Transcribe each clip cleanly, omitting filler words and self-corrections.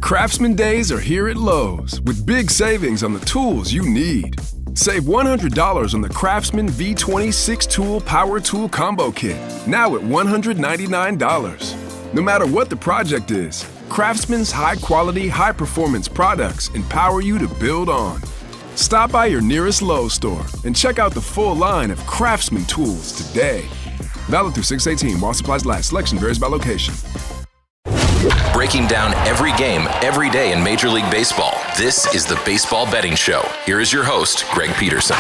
Craftsman Days are here at Lowe's with big savings on the tools you need. Save $100 on the Craftsman V20 6-Tool Power Tool Combo Kit, now at $199. No matter what the project is, Craftsman's high-quality, high-performance products empower you to build on. Stop by your nearest Lowe's store and check out the full line of Craftsman tools today. Valid through 6/18 while supplies last. Selection varies by location. Breaking down every game, every day in Major League Baseball. This is the Baseball Betting Show. Here is your host, Greg Peterson.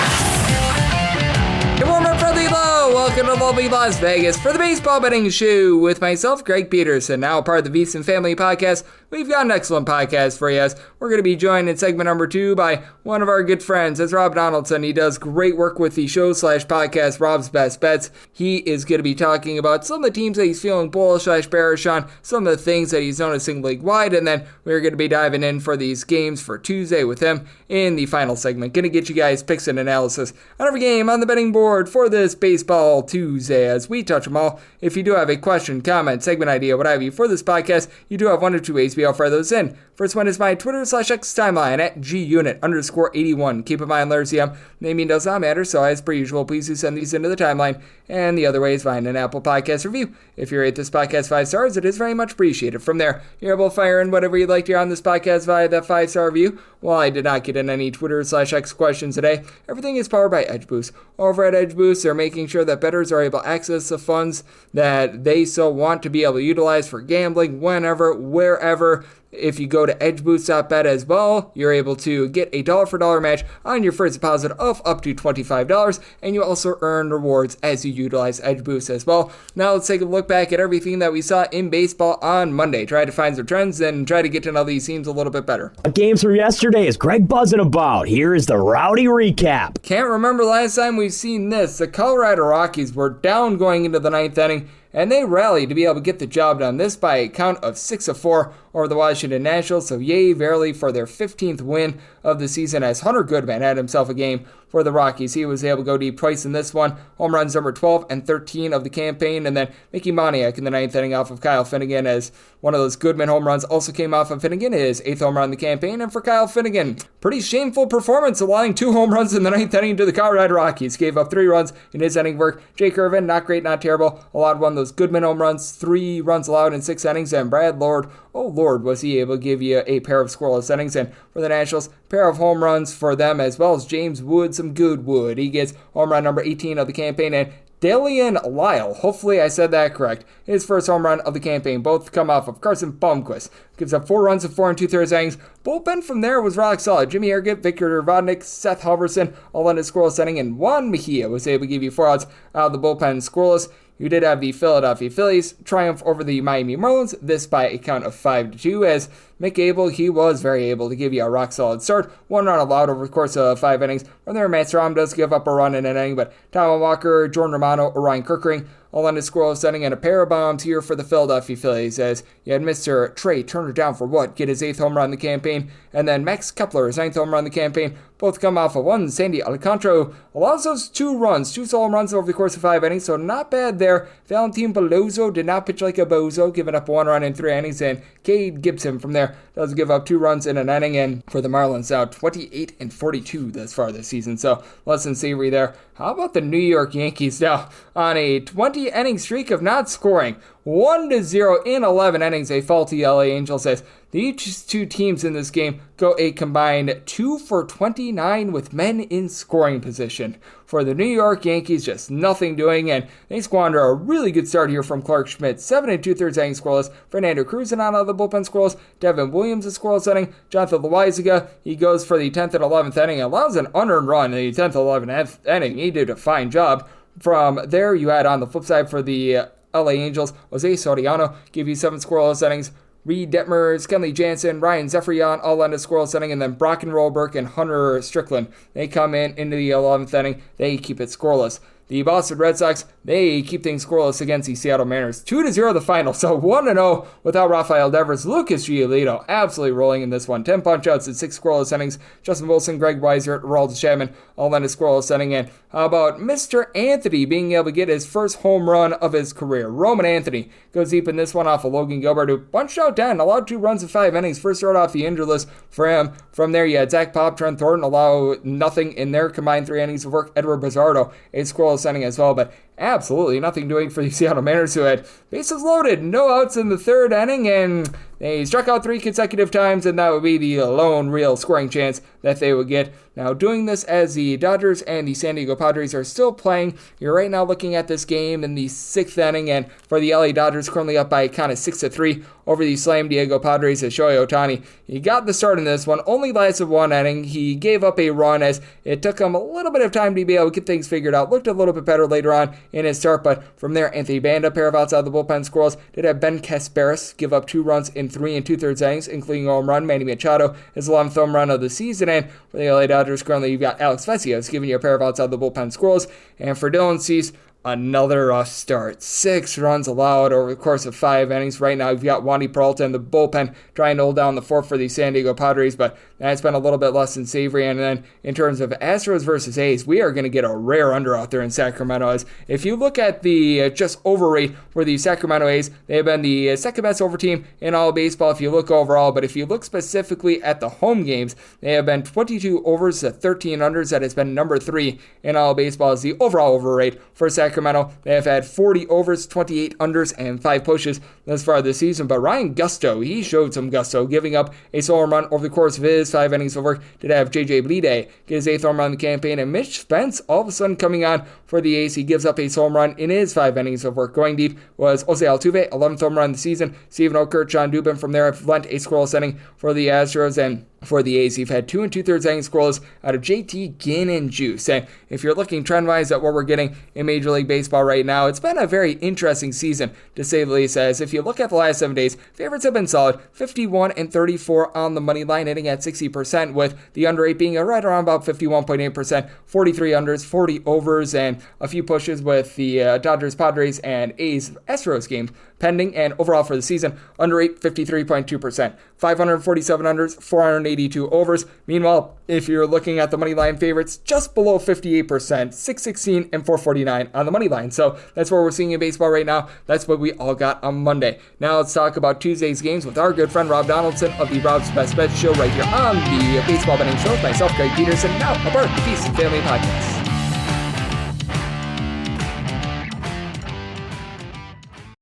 Good morning from the low. Welcome to lovely Las Vegas for the Baseball Betting Show with myself, Greg Peterson, now part of the VSiN Family Podcast. We've got an excellent podcast for you. We're going to be joined in segment number 2 by one of our good friends. That's Rob Donaldson. He does great work with the show/podcast, Rob's Best Bets. He is going to be talking about some of the teams that he's feeling bullish/bearish on, some of the things that he's noticing league-wide, and then we're going to be diving in for these games for Tuesday with him in the final segment. Going to get you guys picks and analysis on every game on the betting board for this Baseball Tuesday as we touch them all. If you do have a question, comment, segment idea, what have you for this podcast, you do have one or two ways to be able to fire those in. First one is my Twitter/X timeline at @GUnit_81. Keep in mind, letters CM, naming does not matter, so as per usual, please do send these into the timeline. And the other way is find an Apple Podcast review. If you rate this podcast 5 stars, it is very much appreciated. From there, you're able to fire in whatever you'd like to hear on this podcast via that 5-star review. While I did not get in any Twitter/X questions today, everything is powered by EdgeBoost. Over at EdgeBoost, they're making sure that bettors are able to access the funds that they so want to be able to utilize for gambling whenever, wherever. If you go to edgeboost.bet as well, you're able to get a dollar-for-dollar match on your first deposit of up to $25, and you also earn rewards as you utilize EdgeBoost as well. Now let's take a look back at everything that we saw in baseball on Monday. Try to find some trends and try to get to know these teams a little bit better. Games from yesterday is Greg buzzing about. Here is the rowdy recap. Can't remember last time we've seen this. The Colorado Rockies were down going into the 9th inning, and they rallied to be able to get the job done. This by a count of 6-4 over the Washington Nationals. So yay verily for their 15th win of the season as Hunter Goodman had himself a game for the Rockies. He was able to go deep twice in this one. Home runs number 12 and 13 of the campaign. And then Mickey Moniak in the 9th inning off of Kyle Finnegan, as one of those Goodman home runs also came off of Finnegan, his 8th home run in the campaign. And for Kyle Finnegan, pretty shameful performance, allowing 2 home runs in the 9th inning to the Colorado Rockies. Gave up 3 runs in his inning work. Jake Irvin, not great, not terrible. Allowed one of those Goodman home runs, 3 runs allowed in 6 innings. And Brad Lord, oh Lord, was he able to give you a pair of scoreless innings. And for the Nationals, pair of home runs for them, as well as James Wood, some good wood. He gets home run number 18 of the campaign, and Dalian Lyle, hopefully I said that correct, his first home run of the campaign. Both come off of Carson Blomquist. Gives up 4 runs in 4 2/3 innings. Bullpen from there was rock solid. Jimmy Hargett, Victor Vodnik, Seth Halverson, all in a scoreless inning, and Juan Mejia was able to give you 4 outs out of the bullpen scoreless. You did have the Philadelphia Phillies triumph over the Miami Marlins, this by a count of 5-2, as Mick Abel, he was very able to give you a rock-solid start. 1 run allowed over the course of 5 innings. From there, Matt Strom does give up a run in an inning, but Tom Walker, Jordan Romano, Orion Kirkering, all on his scoreless inning, and a pair of bombs here for the Philadelphia Phillies, as you had Mr. Trey Turner down for what? Get his 8th home run in the campaign, and then Max Kepler, his 9th home run in the campaign. Both come off of 1. Sandy Alcantara allows those 2 runs, 2 solo runs over the course of 5 innings, so not bad there. Valentin Belozo did not pitch like a bozo, giving up 1 run in 3 innings, and Cade Gibson from there does give up 2 runs in an inning, and for the Marlins now 28-42 thus far this season, so less than savory there. How about the New York Yankees now on a 20-inning streak of not scoring? 1-0 in 11 innings, a fall to the LA Angels, as each 2 teams in this game go a combined 2 for 29 with men in scoring position. For the New York Yankees, just nothing doing, and they squander a really good start here from Clark Schmidt. 7 2/3 innings scoreless. Fernando Cruz and out of the bullpen scoreless. Devin Williams is scoreless inning. Jonathan Loaizaga, he goes for the 10th and 11th inning, allows an unearned run in the 10th and 11th inning. He did a fine job. From there, you had on the flip side for the LA Angels, Jose Soriano give you 7 scoreless innings. Reed Detmers, Kenley Jansen, Ryan Zephyrian all end a scoreless inning, and then Brock and Rolberg and Hunter Strickland, they come in into the 11th inning. They keep it scoreless. the Boston Red Sox, they keep things scoreless against the Seattle Mariners. 2-0 the final, so 1-0 without Rafael Devers. Lucas Giolito absolutely rolling in this one. 10 punch-outs and 6 scoreless innings. Justin Wilson, Greg Weiser, Aroldis Chapman all in a scoreless inning. And how about Mr. Anthony being able to get his first home run of his career? Roman Anthony goes deep in this one off of Logan Gilbert, who punched out 10, allowed 2 runs in 5 innings. First start off the injured list for him. From there, you had Zach Pop, Trent Thornton allow nothing in their combined 3 innings of work. Edward Bizardo, a scoreless inning as well, but absolutely nothing doing for the Seattle Mariners, who had bases loaded, no outs in the 3rd inning, and they struck out 3 consecutive times, and that would be the lone real scoring chance that they would get. Now, doing this as the Dodgers and the San Diego Padres are still playing, you're right now looking at this game in the 6th inning, and for the LA Dodgers, currently up by a count of 6-3 over the Slam Diego Padres as Shohei Ohtani. He got the start in this one, only lasted 1 inning. He gave up a run as it took him a little bit of time to be able to get things figured out. Looked a little bit better later on in his start, but from there, Anthony Banda, pair of outside the bullpen squirrels, did have Ben Casparis give up 2 runs in 3 2/3 innings, including a home run. Manny Machado, his 11th home run of the season, and for the LA Dodgers, currently you've got Alex Vecios giving you a pair of outside the bullpen squirrels, and for Dylan Cease, another rough start. 6 runs allowed over the course of 5 innings. Right now, you've got Wandy Peralta in the bullpen trying to hold down the fort for the San Diego Padres, but that's been a little bit less than savory. And then in terms of Astros versus A's, we are going to get a rare under out there in Sacramento. As if you look at the just over rate for the Sacramento A's, they have been the second best over team in all of baseball if you look overall, but if you look specifically at the home games, they have been 22 overs to 13 unders. That has been number 3 in all of baseball as the overall over rate for Sacramento. They have had 40 overs, 28 unders, and 5 pushes thus far this season. But Ryan Gusto, he showed some gusto, giving up a solo home run over the course of his 5 innings of work. Did have J.J. Bleday get his 8th home run in the campaign, and Mitch Spence all of a sudden coming on for the A's. He gives up a solo home run in his 5 innings of work. Going deep was Jose Altuve, 11th home run of the season. Stephen Okert, John Dubin from there have lent a scoreless inning for the Astros, and for the A's, you've had 2 2/3 innings scoreless out of JT Ginn and Juice. And if you're looking trend-wise at what we're getting in Major League Baseball right now, it's been a very interesting season, to say the least. As if you look at the last 7 days, favorites have been solid, 51-34 on the money line, hitting at 60%, with the under 8 being right around about 51.8%, 43 unders, 40 overs, and a few pushes with the Dodgers, Padres, and A's Astros games pending. And overall for the season, under 8, 53.2%, 547 unders, 482 overs. Meanwhile, if you're looking at the money line favorites, just below 58%, 616 and 449 on the money line. So that's what we're seeing in baseball right now. That's what we all got on Monday. Now let's talk about Tuesday's games with our good friend Rob Donaldson of the Rob's Best Bets show right here on the Baseball Betting Show with myself, Greg Peterson, now a part of the Feast and Family Podcast.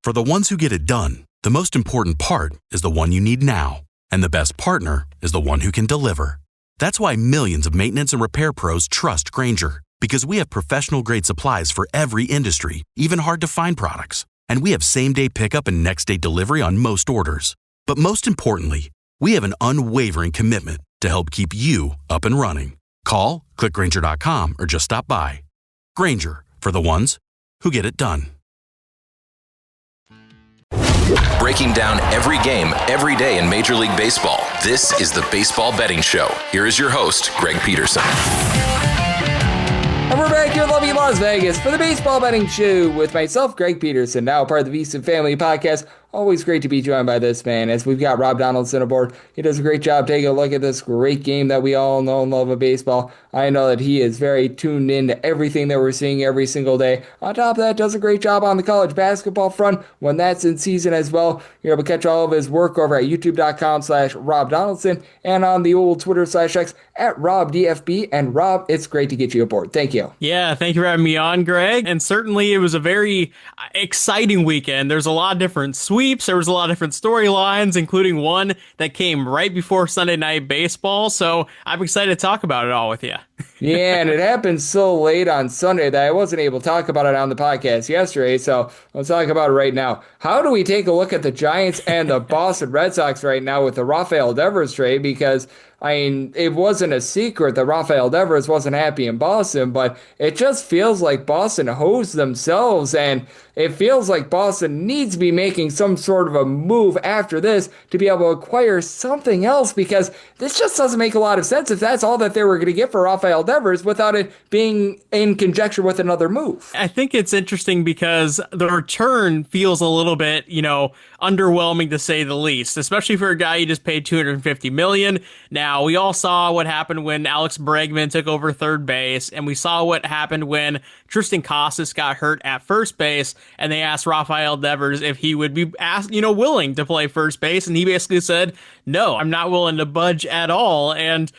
For the ones who get it done, the most important part is the one you need now. And the best partner is the one who can deliver. That's why millions of maintenance and repair pros trust Grainger, because we have professional-grade supplies for every industry, even hard-to-find products. And we have same-day pickup and next-day delivery on most orders. But most importantly, we have an unwavering commitment to help keep you up and running. Call, click Grainger.com, or just stop by. Grainger, for the ones who get it done. Breaking down every game, every day in Major League Baseball, this is the Baseball Betting Show. Here is your host, Greg Peterson. And we're back here in lovely Las Vegas for the Baseball Betting Show with myself, Greg Peterson, now part of the Feast and Family Podcast. Always great to be joined by this man, as we've got Rob Donaldson aboard. He does a great job taking a look at this great game that we all know and love of baseball. I know that he is very tuned in to everything that we're seeing every single day. On top of that, does a great job on the college basketball front when that's in season as well. You're able to catch all of his work over at youtube.com/Rob Donaldson and on the old Twitter/X at RobDFB. And Rob, it's great to get you aboard. Thank you. Yeah, thank you for having me on, Greg. And certainly it was a very exciting weekend. There's a lot of different sweeps. There was a lot of different storylines, including one that came right before Sunday Night Baseball. So I'm excited to talk about it all with you. Yeah, and it happened so late on Sunday that I wasn't able to talk about it on the podcast yesterday, so let's talk about it right now. How do we take a look at the Giants and the Boston Red Sox right now with the Rafael Devers trade? Because, I mean, it wasn't a secret that Rafael Devers wasn't happy in Boston, but it just feels like Boston hosed themselves, and it feels like Boston needs to be making some sort of a move after this to be able to acquire something else, because this just doesn't make a lot of sense if that's all that they were going to get for Rafael Rafael Devers without it being in conjecture with another move. I think it's interesting because the return feels a little bit, underwhelming to say the least, especially for a guy you just paid $250 million. Now, we all saw what happened when Alex Bregman took over third base, and we saw what happened when Tristan Casas got hurt at first base, and they asked Rafael Devers if he would be willing to play first base, and he basically said, no, I'm not willing to budge at all. And,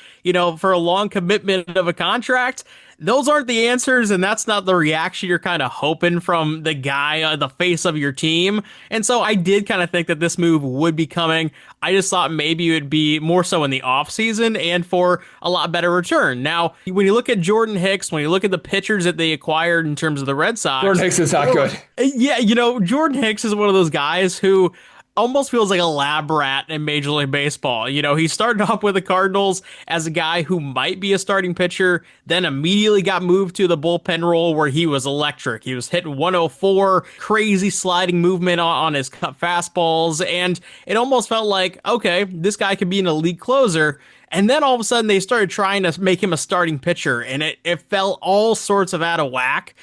for a long commitment of a contract, those aren't the answers, and that's not the reaction you're kind of hoping from the guy, the face of your team. And so I did kind of think that this move would be coming. I just thought maybe it would be more so in the offseason and for a lot better return. Now, when you look at Jordan Hicks, when you look at the pitchers that they acquired in terms of the Red Sox, Jordan Hicks is not good. Yeah, Jordan Hicks is one of those guys who almost feels like a lab rat in Major League Baseball. He started off with the Cardinals as a guy who might be a starting pitcher, then immediately got moved to the bullpen role where he was electric. He was hitting 104, crazy sliding movement on his cut fastballs, and it almost felt like, okay, this guy could be an elite closer. And then all of a sudden they started trying to make him a starting pitcher, and it fell all sorts of out of whack.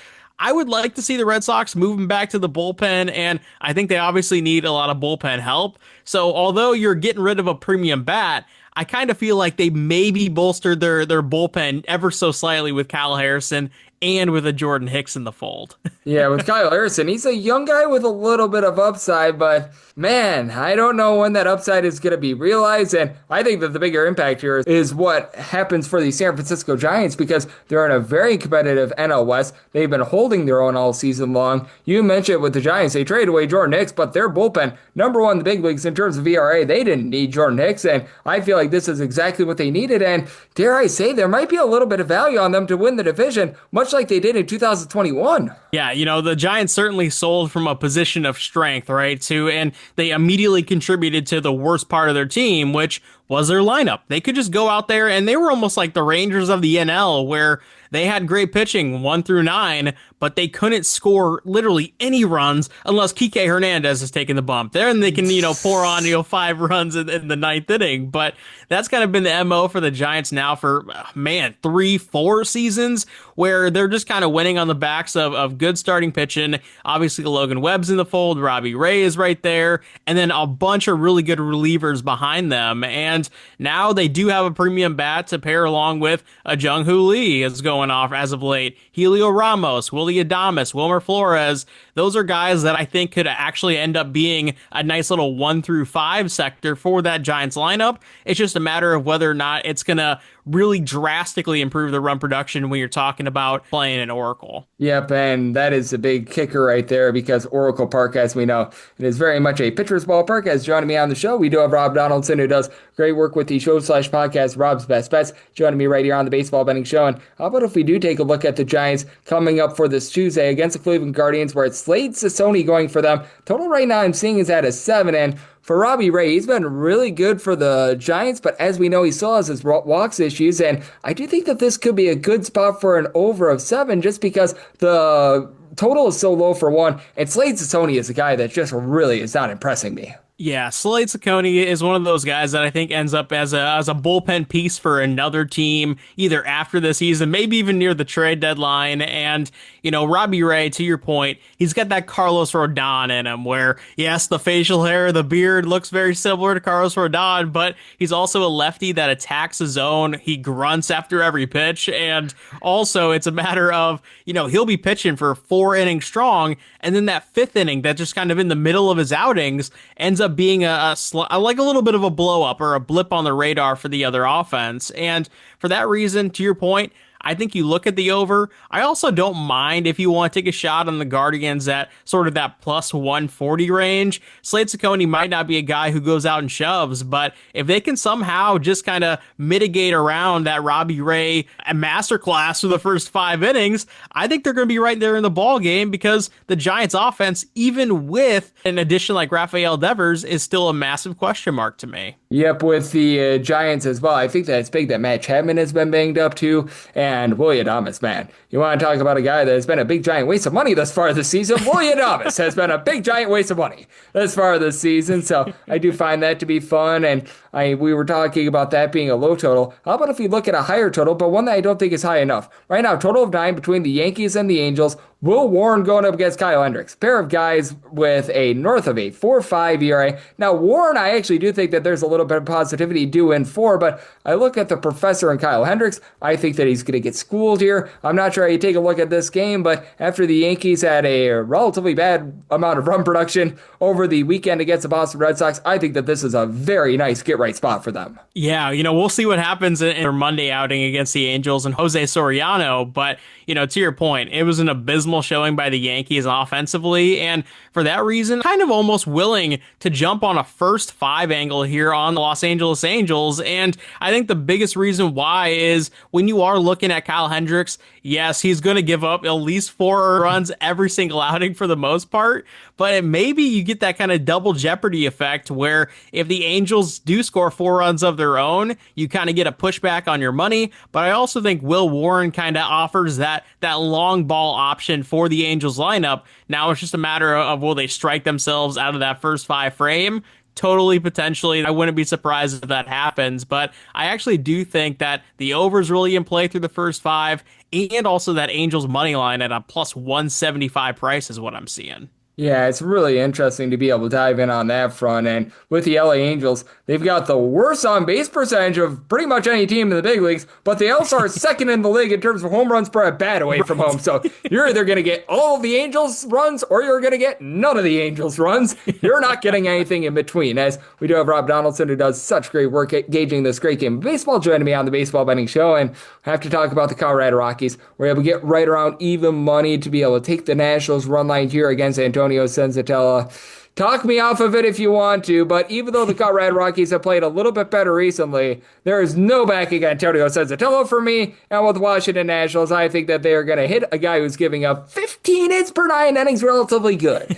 I would like to see the Red Sox moving back to the bullpen, and I think they obviously need a lot of bullpen help. So although you're getting rid of a premium bat, I kind of feel like they maybe bolstered their bullpen ever so slightly with Kyle Harrison and with a Jordan Hicks in the fold. Yeah, with Kyle Harrison, he's a young guy with a little bit of upside, but man, I don't know when that upside is going to be realized, and I think that the bigger impact here is what happens for the San Francisco Giants, because they're in a very competitive NL West. They've been holding their own all season long. You mentioned with the Giants, they traded away Jordan Hicks, but their bullpen, number one in the big leagues in terms of ERA, they didn't need Jordan Hicks, and I feel like this is exactly what they needed, and dare I say, there might be a little bit of value on them to win the division, much like they did in 2021. Yeah, the Giants certainly sold from a position of strength, right? And they immediately contributed to the worst part of their team, which was their lineup. They could just go out there, and they were almost like the Rangers of the NL, where they had great pitching 1 through 9, but they couldn't score literally any runs unless Kike Hernandez is taking the bump. Then they can, pour on, 5 runs in the 9th inning. But that's kind of been the MO for the Giants now for, 3-4 seasons, where they're just kind of winning on the backs of good starting pitching. Obviously, Logan Webb's in the fold. Robbie Ray is right there. And then a bunch of really good relievers behind them. And now they do have a premium bat to pair along with a Jung-Hoo Lee is going off as of late. Helio Ramos, Willie Adames, Wilmer Flores. Those are guys that I think could actually end up being a nice little 1 through 5 sector for that Giants lineup. It's just a matter of whether or not it's going to really drastically improve the run production when you're talking about playing in Oracle. Yep, and that is a big kicker right there, because Oracle Park, as we know, it is very much a pitcher's ballpark. As joining me on the show, we do have Rob Donaldson, who does great work with the show/podcast Rob's Best Bets, joining me right here on the Baseball Betting Show. And how about if we do take a look at the Giants coming up for this Tuesday against the Cleveland Guardians, where it's Slade Cecconi going for them. Total right now I'm seeing is at a 7, and for Robbie Ray, he's been really good for the Giants, but as we know, he still has his walks issues, and I do think that this could be a good spot for an over of 7, just because the total is so low for one, and Slade Cecconi is a guy that just really is not impressing me. Yeah, Slade Cecconi is one of those guys that I think ends up as a bullpen piece for another team, either after the season, maybe even near the trade deadline. And, Robbie Ray, to your point, he's got that Carlos Rodon in him where, yes, the facial hair, the beard looks very similar to Carlos Rodon, but he's also a lefty that attacks his zone. He grunts after every pitch. And also it's a matter of, he'll be pitching for 4 innings strong. And then that 5th inning that just kind of in the middle of his outings ends up being a little bit of a blow up or a blip on the radar for the other offense. And for that reason, to your point, I think you look at the over. I also don't mind if you want to take a shot on the Guardians at sort of that plus 140 range. Slade Cecconi might not be a guy who goes out and shoves, but if they can somehow just kind of mitigate around that Robbie Ray masterclass for the first 5 innings, I think they're going to be right there in the ball game, because the Giants offense, even with an addition like Rafael Devers, is still a massive question mark to me. Yep, with the Giants as well. I think that it's big that Matt Chapman has been banged up too. And And Willy Adames, man. You want to talk about a guy that has been a big giant waste of money thus far this season? Willy Adames has been a big giant waste of money thus far this season. So I do find that to be fun. And we were talking about that being a low total. How about if we look at a higher total, but one that I don't think is high enough? Right now, total of 9 between the Yankees and the Angels. Will Warren going up against Kyle Hendricks? Pair of guys with a north of a 4.5 ERA. Now, Warren, I actually do think that there's a little bit of positivity due in 4, but I look at the professor and Kyle Hendricks. I think that he's going to get schooled here. I'm not sure how you take a look at this game, but after the Yankees had a relatively bad amount of run production over the weekend against the Boston Red Sox, I think that this is a very nice get-right spot for them. Yeah, we'll see what happens in their Monday outing against the Angels and Jose Soriano, but, to your point, it was an abysmal showing by the Yankees offensively, and for that reason, kind of almost willing to jump on a first 5 angle here on the Los Angeles Angels. And I think the biggest reason why is when you are looking at Kyle Hendricks, yes, he's going to give up at least 4 runs every single outing for the most part, but maybe you get that kind of double jeopardy effect where if the Angels do score 4 runs of their own, you kind of get a pushback on your money. But I also think Will Warren kind of offers that long ball option for the Angels lineup. Now it's just a matter of will they strike themselves out of that first 5 frame? Totally, potentially. I wouldn't be surprised if that happens, but I actually do think that the over is really in play through the first 5, and also that Angels money line at a plus 175 price is what I'm seeing. Yeah, it's really interesting to be able to dive in on that front. And with the LA Angels, they've got the worst on-base percentage of pretty much any team in the big leagues, but they also are second in the league in terms of home runs per at bat away from home. So you're either going to get all of the Angels runs or you're going to get none of the Angels runs. You're not getting anything in between. As we do have Rob Donaldson, who does such great work at gauging this great game of baseball, joining me on the Baseball Betting Show. And I have to talk about the Colorado Rockies. We're able to get right around even money to be able to take the Nationals run line here against Antonio Senzatella. Talk me off of it if you want to, but even though the Colorado Rockies have played a little bit better recently, there is no backing Antonio Senzatella for me. And with Washington Nationals, I think that they are going to hit a guy who's giving up 15 hits per 9 innings relatively good.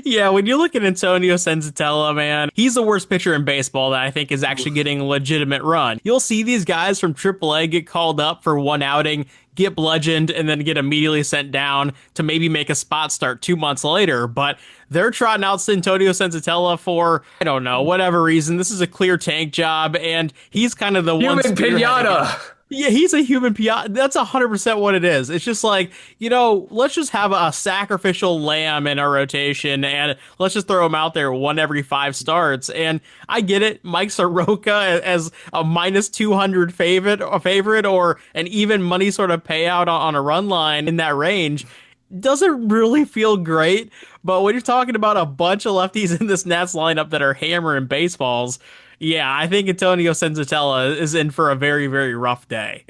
Yeah, when you look at Antonio Senzatella, man, he's the worst pitcher in baseball that I think is actually getting a legitimate run. You'll see these guys from AAA get called up for one outing, get bludgeoned, and then get immediately sent down to maybe make a spot start 2 months later. But they're trotting out Antonio Senzatella for, I don't know, whatever reason. This is a clear tank job, and he's kind of the one pinata. Yeah, he's a human piata. That's 100% what it is. It's just like, let's just have a sacrificial lamb in our rotation and let's just throw him out there 1 every 5 starts. And I get it. Mike Soroka as a minus 200 favorite or an even money sort of payout on a run line in that range doesn't really feel great. But when you're talking about a bunch of lefties in this Nats lineup that are hammering baseballs, yeah, I think Antonio Senzatella is in for a very, very rough day.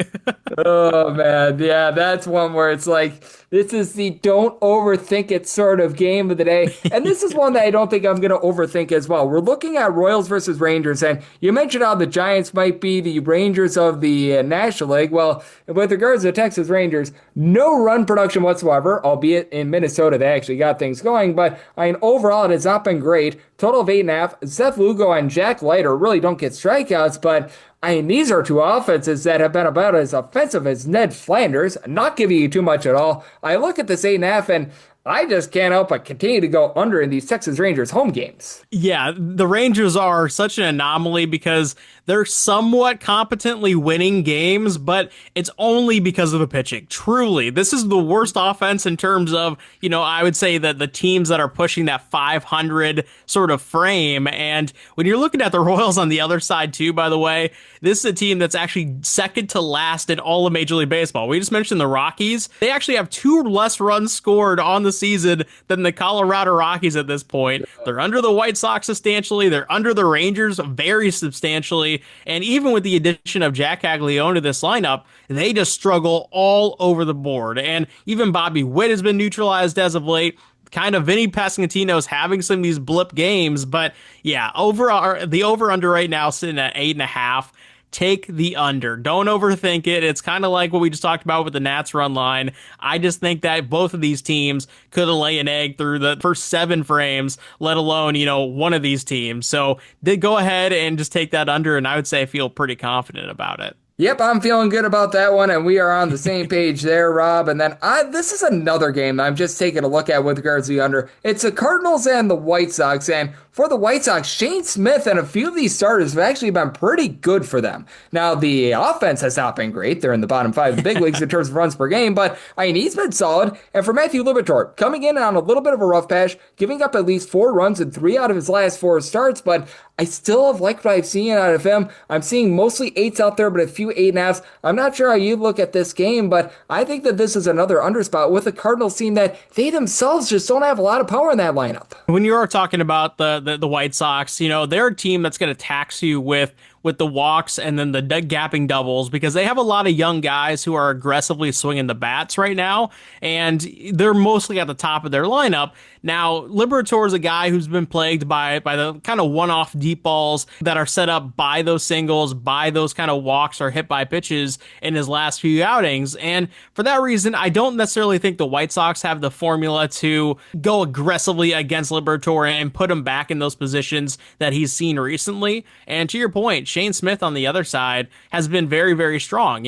Oh, man. Yeah, that's one where it's like, this is the don't overthink it sort of game of the day. And this is one that I don't think I'm going to overthink as well. We're looking at Royals versus Rangers, and you mentioned how the Giants might be the Rangers of the National League. Well, with regards to the Texas Rangers, no run production whatsoever, albeit in Minnesota they actually got things going. But overall, it has not been great. Total of 8.5. Seth Lugo and Jack Leiter really don't get strikeouts, but these are two offenses that have been about as offensive as Ned Flanders, not giving you too much at all. I look at this 8.5 and I just can't help but continue to go under in these Texas Rangers home games. Yeah, the Rangers are such an anomaly because they're somewhat competently winning games, but it's only because of the pitching. Truly, this is the worst offense in terms of, I would say that the teams that are pushing that 500 sort of frame. And when you're looking at the Royals on the other side too, by the way, this is a team that's actually second to last in all of Major League Baseball. We just mentioned the Rockies. They actually have 2 less runs scored on the season than the Colorado Rockies at this point. They're under the White Sox substantially. They're under the Rangers very substantially. And even with the addition of Jack Caglione to this lineup, they just struggle all over the board. And even Bobby Witt has been neutralized as of late. Kind of Vinny Pasquantino's having some of these blip games. But yeah, the over-under right now sitting at 8.5. Take the under. Don't overthink it. It's kind of like what we just talked about with the Nats run line. I just think that both of these teams could lay an egg through the first 7 frames, let alone, one of these teams. So go ahead and just take that under, and I would say I feel pretty confident about it. Yep, I'm feeling good about that one, and we are on the same page there, Rob. And then this is another game that I'm just taking a look at with regards to the under. It's the Cardinals and the White Sox, and for the White Sox, Shane Smith and a few of these starters have actually been pretty good for them. Now, the offense has not been great. They're in the bottom five of the big leagues in terms of runs per game, but I mean, he's been solid. And for Matthew Liberatore, coming in on a little bit of a rough patch, giving up at least 4 runs in 3 out of his last 4 starts, but I still have liked what I've seen out of him. I'm seeing mostly 8s out there, but a few 8.5s. I'm not sure how you look at this game, but I think that this is another underspot with the Cardinals team that they themselves just don't have a lot of power in that lineup. When you are talking about the White Sox, they're a team that's going to tax you with the walks and then the gapping doubles because they have a lot of young guys who are aggressively swinging the bats right now, and they're mostly at the top of their lineup. Now, Liberatore is a guy who's been plagued by the kind of one-off deep balls that are set up by those singles, by those kind of walks or hit by pitches in his last few outings. And for that reason, I don't necessarily think the White Sox have the formula to go aggressively against Liberatore and put him back in those positions that he's seen recently. And to your point, Shane Smith on the other side has been very, very strong.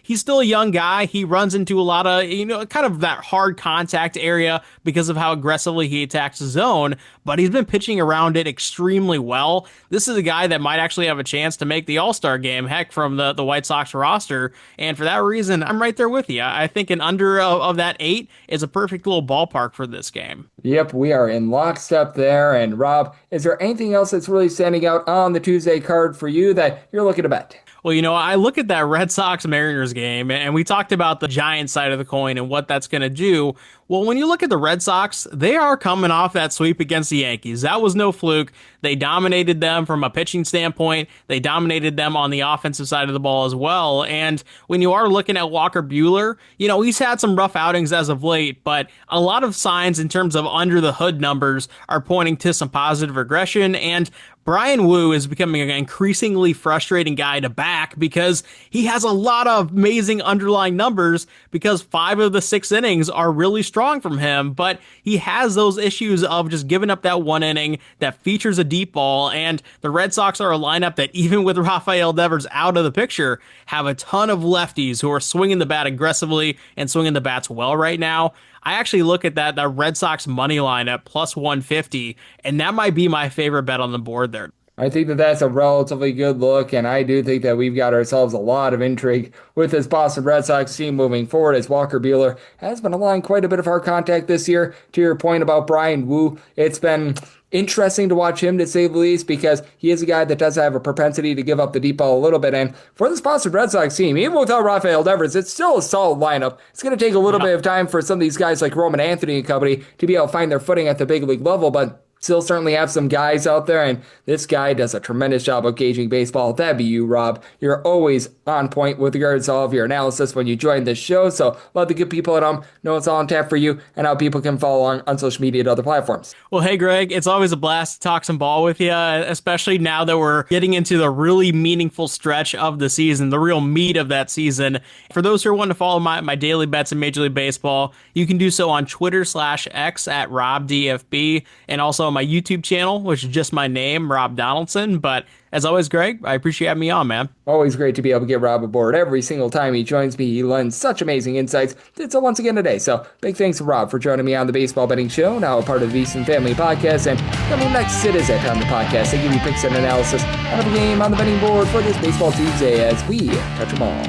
He's still a young guy. He runs into a lot of, kind of that hard contact area because of how aggressively he attacks the zone, but he's been pitching around it extremely well. This is a guy that might actually have a chance to make the All-Star game, heck, from the White Sox roster. And for that reason, I'm right there with you. I think an under of that 8 is a perfect little ballpark for this game. Yep, we are in lockstep there. And Rob, is there anything else that's really standing out on the Tuesday card for you that you're looking to bet? Well, I look at that Red Sox-Mariners game, and we talked about the Giants side of the coin and what that's going to do. Well, when you look at the Red Sox, they are coming off that sweep against the Yankees. That was no fluke. They dominated them from a pitching standpoint. They dominated them on the offensive side of the ball as well. And when you are looking at Walker Buehler, he's had some rough outings as of late, but a lot of signs in terms of under the hood numbers are pointing to some positive regression. And Brian Wu is becoming an increasingly frustrating guy to back because he has a lot of amazing underlying numbers because 5 of the 6 innings are really strong from him, but he has those issues of just giving up that 1 inning that features a deep ball, and the Red Sox are a lineup that even with Rafael Devers out of the picture have a ton of lefties who are swinging the bat aggressively and swinging the bats well right now. I actually look at that Red Sox money line at plus 150, and that might be my favorite bet on the board there. I think that that's a relatively good look, and I do think that we've got ourselves a lot of intrigue with this Boston Red Sox team moving forward as Walker Buehler has been allowing quite a bit of hard contact this year. To your point about Brian Wu, it's been interesting to watch him, to say the least, because he is a guy that does have a propensity to give up the deep ball a little bit. And for this Boston Red Sox team, even without Rafael Devers, it's still a solid lineup. It's going to take a little bit of time for some of these guys like Roman Anthony and company to be able to find their footing at the big league level, but still certainly have some guys out there, and this guy does a tremendous job of gauging baseball. That'd be you, Rob. You're always on point with regards to all of your analysis when you join this show, so love the good people at home. Know it's all on tap for you and how people can follow along on social media and other platforms. Well, hey, Greg, it's always a blast to talk some ball with you, especially now that we're getting into the really meaningful stretch of the season, the real meat of that season. For those who want to follow my daily bets in Major League Baseball, you can do so on Twitter/X at RobDFB, and also my YouTube channel, which is just my name, Rob Donaldson. But as always, Greg, I appreciate having me on, man. Always great to be able to get Rob aboard every single time he joins me. He lends such amazing insights. Did so once again today. So big thanks to Rob for joining me on the Baseball Betting Show, now a part of the VSiN Family Podcast. And coming next, it is that time of the podcast. I give you picks and analysis out of the game on the betting board for this Baseball Tuesday as we touch them all.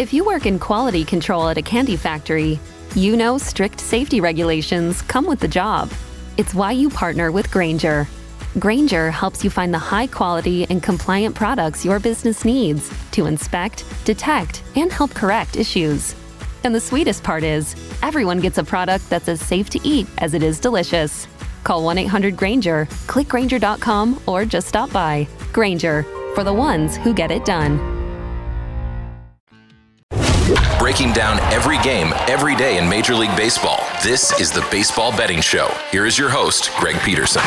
If you work in quality control at a candy factory, you know strict safety regulations come with the job. It's why you partner with Grainger. Grainger helps you find the high-quality and compliant products your business needs to inspect, detect, and help correct issues. And the sweetest part is, everyone gets a product that's as safe to eat as it is delicious. Call 1-800-GRAINGER, click Grainger.com, or just stop by. Grainger, for the ones who get it done. Breaking down every game, every day in Major League Baseball, this is the Baseball Betting Show. Here is your host, Greg Peterson.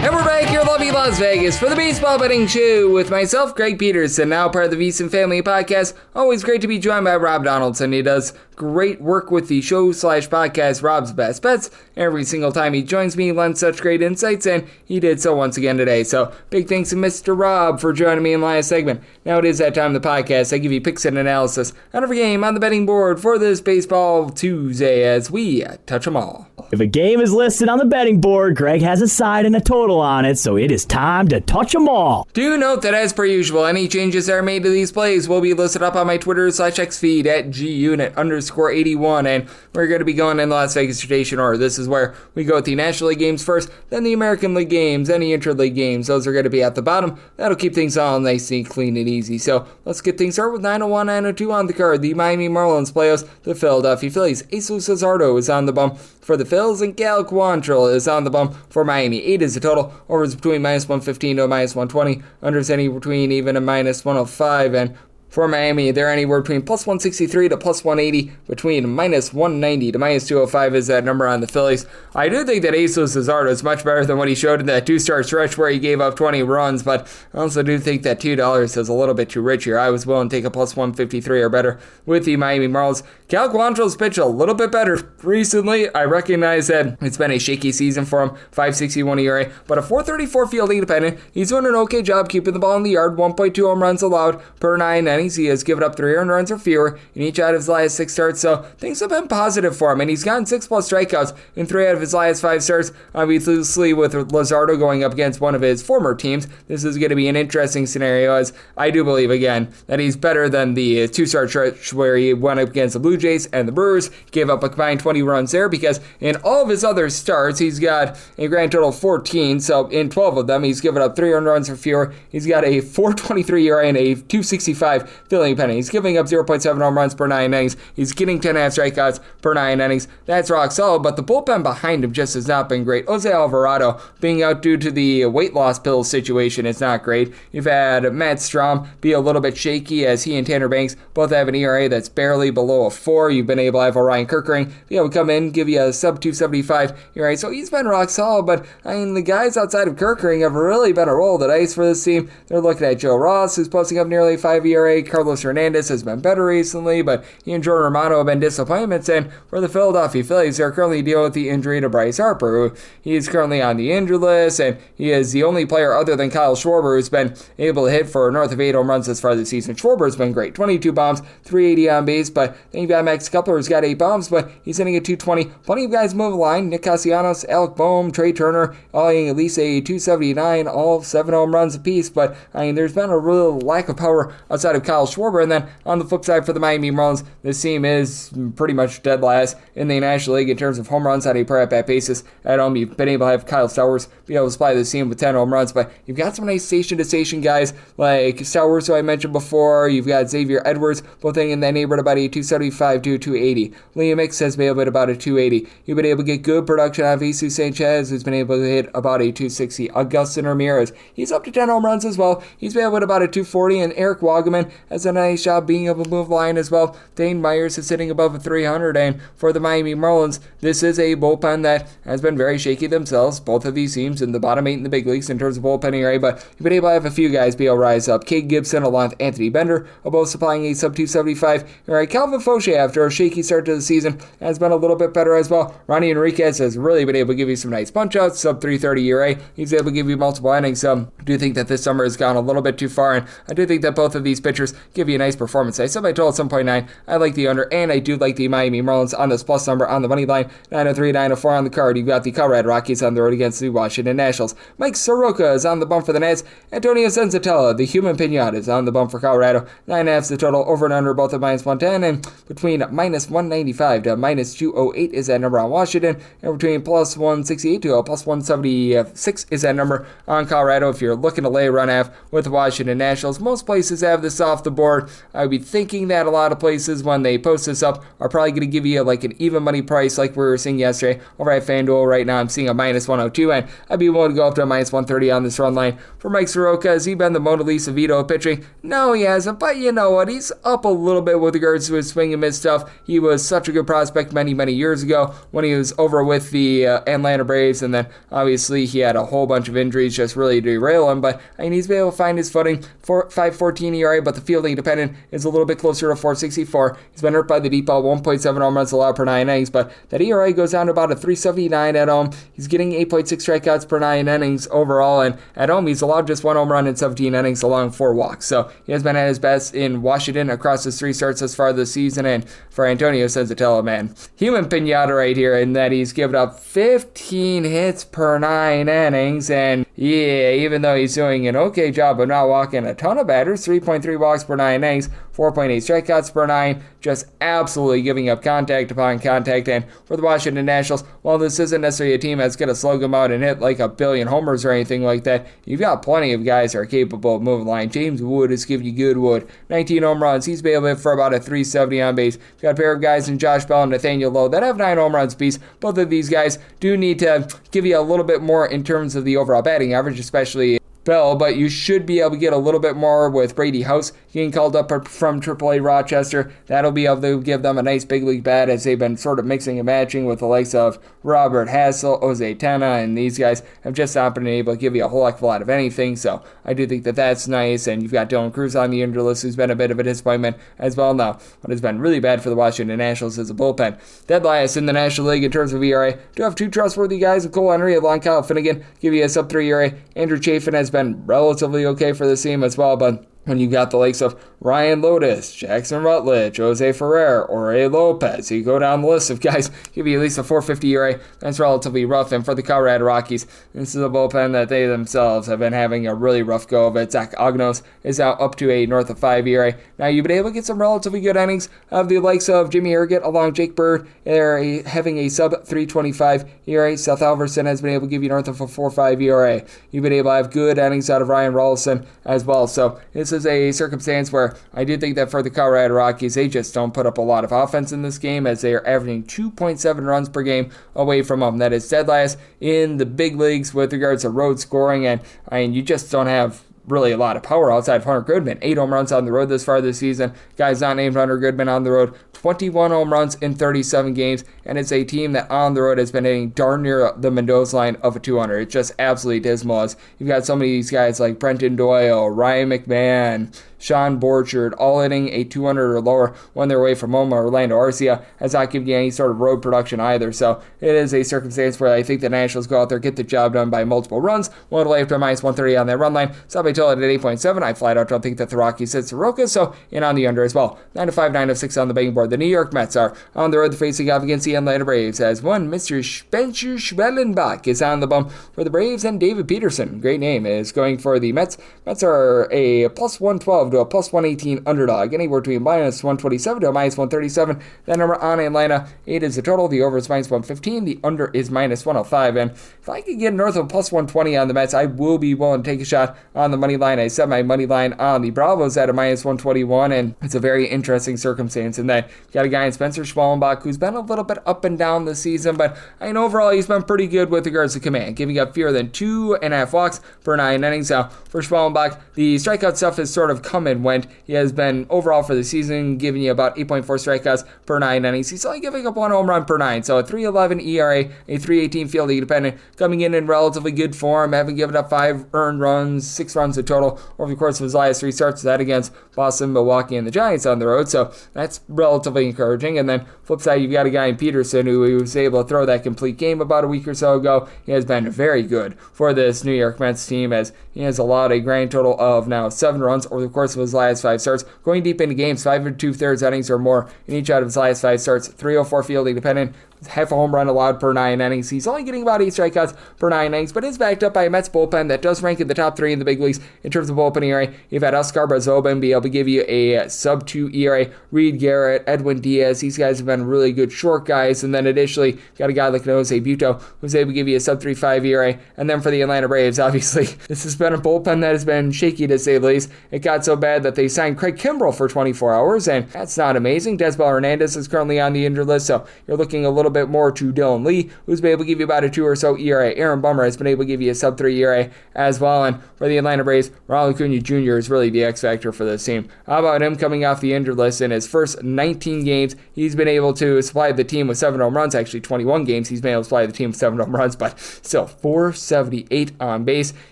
And we're back here in lovely Las Vegas for the Baseball Betting Show with myself, Greg Peterson, now part of the VSiN Family Podcast. Always great to be joined by Rob Donaldson. He does great work with the show/podcast Rob's Best Bets. Every single time he joins me, he lends such great insights, and he did so once again today. So big thanks to Mr. Rob for joining me in last segment. Now it is that time of the podcast. I give you picks and analysis on every game on the betting board for this Baseball Tuesday as we touch them all. If a game is listed on the betting board, Greg has a side and a total on it, so it is time to touch them all. Do note that as per usual, any changes that are made to these plays will be listed up on my Twitter/X feed at gunit_81, and we're going to be going in the Las Vegas rotation order. This is where we go with the National League games first, then the American League games, any interleague games. Those are going to be at the bottom. That'll keep things all nice and clean and easy. So let's get things started with 901, 902 on the card. The Miami Marlins play host the Philadelphia Phillies. Jesus Luzardo is on the bump for the Phils, and Cal Quantrill is on the bump for Miami. 8 is the total. Overs between -115 to -120. Unders any between even a -105. And for Miami, they're anywhere between +163 to +180, between -190 to -205 is that number on the Phillies. I do think that Jesus Luzardo is much better than what he showed in that 2-star stretch where he gave up 20 runs, but I also do think that $2 is a little bit too rich here. I was willing to take a +153 or better with the Miami Marlins. Cal Quantrill's pitched a little bit better recently. I recognize that it's been a shaky season for him, 5.61 ERA, but a 434 fielding independent. He's doing an okay job keeping the ball in the yard, 1.2 home runs allowed per 9 innings. He has given up 3 earned runs or fewer in each out of his last 6 starts, so things have been positive for him, and he's gotten 6+ strikeouts in 3 out of his last 5 starts. Obviously, with Luzardo going up against one of his former teams, this is going to be an interesting scenario, as I do believe, again, that he's better than the 2-star stretch where he went up against the Blue Jays and the Brewers, gave up a combined 20 runs there, because in all of his other starts, he's got a grand total of 14, so in 12 of them, he's given up 3 earned runs or fewer. He's got a 4.23 ERA and a 2.65 fielding penny. He's giving up 0.7 home runs per 9 innings. He's getting 10.5 strikeouts per 9 innings. That's rock solid, but the bullpen behind him just has not been great. Jose Alvarado being out due to the weight loss pill situation is not great. You've had Matt Strahm be a little bit shaky as he and Tanner Banks both have an ERA that's barely below a 4. You've been able to have Orion Kerkering be able to come in, give you a sub-275 ERA. So he's been rock solid, but I mean, the guys outside of Kerkering have really been a roll of the dice for this team. They're looking at Joe Ross, who's posting up nearly 5 ERA. Carlos Hernandez has been better recently, but he and Jordan Romano have been disappointments. And for the Philadelphia Phillies, they're currently dealing with the injury to Bryce Harper, who he is currently on the injured list, and he is the only player other than Kyle Schwarber who's been able to hit for north of 8 home runs this far this season. Schwarber's been great, 22 bombs, 380 on base, but then you've got Max Kepler who's got 8 bombs, but he's hitting at 220. Plenty of guys move the line. Nick Castellanos, Alec Boehm, Trey Turner, all hitting at least a 279, all 7 home runs apiece, but I mean, there's been a real lack of power outside of Kyle Schwarber. And then on the flip side for the Miami Marlins, this team is pretty much dead last in the National League in terms of home runs on a per at-bat basis. At home, you've been able to have Kyle Stowers be able to supply this team with 10 home runs, but you've got some nice station-to-station guys like Stowers, who I mentioned before. You've got Xavier Edwards, both in that neighborhood about a 275 to 280. Liam Hicks has been able to hit about a 280. You've been able to get good production out of Jesus Sanchez, who's been able to hit about a 260. Augustin Ramirez, he's up to 10 home runs as well. He's been able to hit about a 240, and Eric Wagaman has a nice job being able to move the line as well. Dane Myers is sitting above a 300, and for the Miami Marlins, this is a bullpen that has been very shaky themselves. Both of these teams in the bottom 8 in the big leagues in terms of bullpen ERA, but you've been able to have a few guys be able to rise up. Cade Gibson along with Anthony Bender are both supplying a sub-275 ERA. Calvin Fauché, after a shaky start to the season, has been a little bit better as well. Ronnie Enriquez has really been able to give you some nice punch-outs, sub-330 ERA. He's able to give you multiple innings. I do think that this summer has gone a little bit too far, and I do think that both of these pitchers give you a nice performance. I said my total at 7.9. I like the under, and I do like the Miami Marlins on this plus number on the money line. 903, 904 on the card. You've got the Colorado Rockies on the road against the Washington Nationals. Mike Soroka is on the bump for the Nats. Antonio Senzatella, the human pinata, is on the bump for Colorado. 9.5 is the total, over and under both at -110, and between -195 to -208 is that number on Washington, and between +168 to +176 is that number on Colorado. If you're looking to lay a run half with the Washington Nationals, most places have this off the board. I would be thinking that a lot of places, when they post this up, are probably going to give you like an even money price like we were seeing yesterday over at FanDuel. Right now I'm seeing a -102, and I'd be willing to go up to a -130 on this run line. For Mike Soroka, has he been the Mona Lisa Vito of pitching? No, he hasn't, but you know what? He's up a little bit with regards to his swing and miss stuff. He was such a good prospect many, many years ago when he was over with the Atlanta Braves, and then obviously he had a whole bunch of injuries just really derail him, but I mean, he's been able to find his footing. 5.14 ERA, but the fielding dependent is a little bit closer to 464. He's been hurt by the deep ball, 1.7 home runs allowed per 9 innings, but that ERA goes down to about a 379 at home. He's getting 8.6 strikeouts per 9 innings overall, and at home he's allowed just 1 home run in 17 innings along 4 walks. So he has been at his best in Washington across his 3 starts thus far this season, and for Antonio Senzatella, man, human pinata right here in that he's given up 15 hits per 9 innings, and yeah, even though he's doing an okay job of not walking a ton of batters, 3.3 walks per 9 innings, 4.8 strikeouts per 9, just absolutely giving up contact upon contact. And for the Washington Nationals, while this isn't necessarily a team that's going to slug them out and hit like a billion homers or anything like that, you've got plenty of guys that are capable of moving line. James Wood is giving you good wood. 19 home runs. He's been able to hit for about a 370 on base. You've got a pair of guys in Josh Bell and Nathaniel Lowe that have 9 home runs apiece. Both of these guys do need to give you a little bit more in terms of the overall batting average, especially Bell, but you should be able to get a little bit more with Brady House getting called up from AAA Rochester. That'll be able to give them a nice big league bat as they've been sort of mixing and matching with the likes of Robert Hassel, Jose Tena, and these guys have just not been able to give you a whole heck of a lot of anything. So I do think that that's nice, and you've got Dylan Cruz on the injured list, who's been a bit of a disappointment as well. Now, what has been really bad for the Washington Nationals is the bullpen. Dead last in the National League in terms of ERA. Do have 2 trustworthy guys with Cole Henry along Kyle Finnegan, give you a sub-3 ERA. Andrew Chafin has been relatively okay for the team as well, but when you got the likes of Ryan Lotus, Jackson Rutledge, Jose Ferrer, Jorge Lopez, you go down the list of guys, give you at least a 450 ERA. That's relatively rough. And for the Colorado Rockies, this is a bullpen that they themselves have been having a really rough go of it. Zach Ognos is out up to a north of 5 ERA. Now, you've been able to get some relatively good innings of the likes of Jimmy Ergett along Jake Bird. They're having a sub 325 ERA. Seth Alverson has been able to give you north of a 4.5 ERA. You've been able to have good innings out of Ryan Rollison as well. So this is a circumstance where I do think that for the Colorado Rockies, they just don't put up a lot of offense in this game, as they are averaging 2.7 runs per game away from them. That is dead last in the big leagues with regards to road scoring, and I mean, you just don't have really a lot of power outside of Hunter Goodman. 8 home runs on the road this far this season. Guys not named Hunter Goodman on the road. 21 home runs in 37 games, and it's a team that on the road has been hitting darn near the Mendoza line of a 200. It's just absolutely dismal, as you've got some of these guys like Brenton Doyle, Ryan McMahon, Sean Borchard, all hitting a 200 or lower when they're away from home. Orlando Arcia has not given you any sort of road production either. So it is a circumstance where I think the Nationals go out there, get the job done by multiple runs. One away after minus 130 on that run line. Stop until at 8.7. I flat out don't think that the Rockies hit Soroka, so in on the under as well. 9-5, 9-6 on the betting board. The New York Mets are on the road facing off against the Atlanta Braves, as one Mr. Spencer Schwellenbach is on the bump for the Braves, and David Peterson, great name, is going for the Mets. Mets are a plus 112 to a plus 118 underdog, anywhere between minus 127 to a minus 137. That number on Atlanta, 8 is the total. The over is minus 115. The under is minus 105. And if I could get north of plus 120 on the Mets, I will be willing to take a shot on the money line. I set my money line on the Bravos at a minus 121, and it's a very interesting circumstance in that you got a guy in Spencer Schwellenbach who's been a little bit up and down this season, but I mean, overall he's been pretty good with regards to command, giving up fewer than 2.5 walks per 9 innings. Now, for Schwellenbach, the strikeout stuff has sort of come and went. He has been, overall for the season, giving you about 8.4 strikeouts per 9 innings. He's only giving up 1 home run per 9, so a 3.11 ERA, a 3.18 fielding dependent, coming in relatively good form, having given up 5 earned runs, 6 runs in total over the course of his last 3 starts. That against Boston, Milwaukee, and the Giants on the road, so that's relatively encouraging. And then flip side, you've got a guy in Peterson who was able to throw that complete game about a week or so ago. He has been very good for this New York Mets team, as he has allowed a grand total of now 7 runs over the course of his last 5 starts, going deep into games, 5 2/3 innings or more in each out of his last 5 starts, 304 fielding dependent, half a home run allowed per 9 innings. He's only getting about 8 strikeouts per 9 innings, but is backed up by a Mets bullpen that does rank in the top 3 in the big leagues in terms of bullpen ERA. You've had Oscar Brazoban be able to give you a sub-2 ERA, Reed Garrett, Edwin Diaz. These guys have been really good short guys, and then additionally, got a guy like Jose Buto who's able to give you a sub-3.5 ERA. And then for the Atlanta Braves, obviously, this has been a bullpen that has been shaky to say the least. It got so bad that they signed Craig Kimbrell for 24 hours, and that's not amazing. Desbel Hernandez is currently on the injured list, so you're looking a little bit more to Dylan Lee, who's been able to give you about a 2 or so ERA. Aaron Bummer has been able to give you a sub-3 ERA as well. And for the Atlanta Braves, Ronald Acuna Jr. is really the X factor for this team. How about him coming off the injured list in his first 19 games? He's been able able to supply the team with 7 home runs. Actually, 21 games he's been able to supply the team with 7 home runs, but still 478 on base.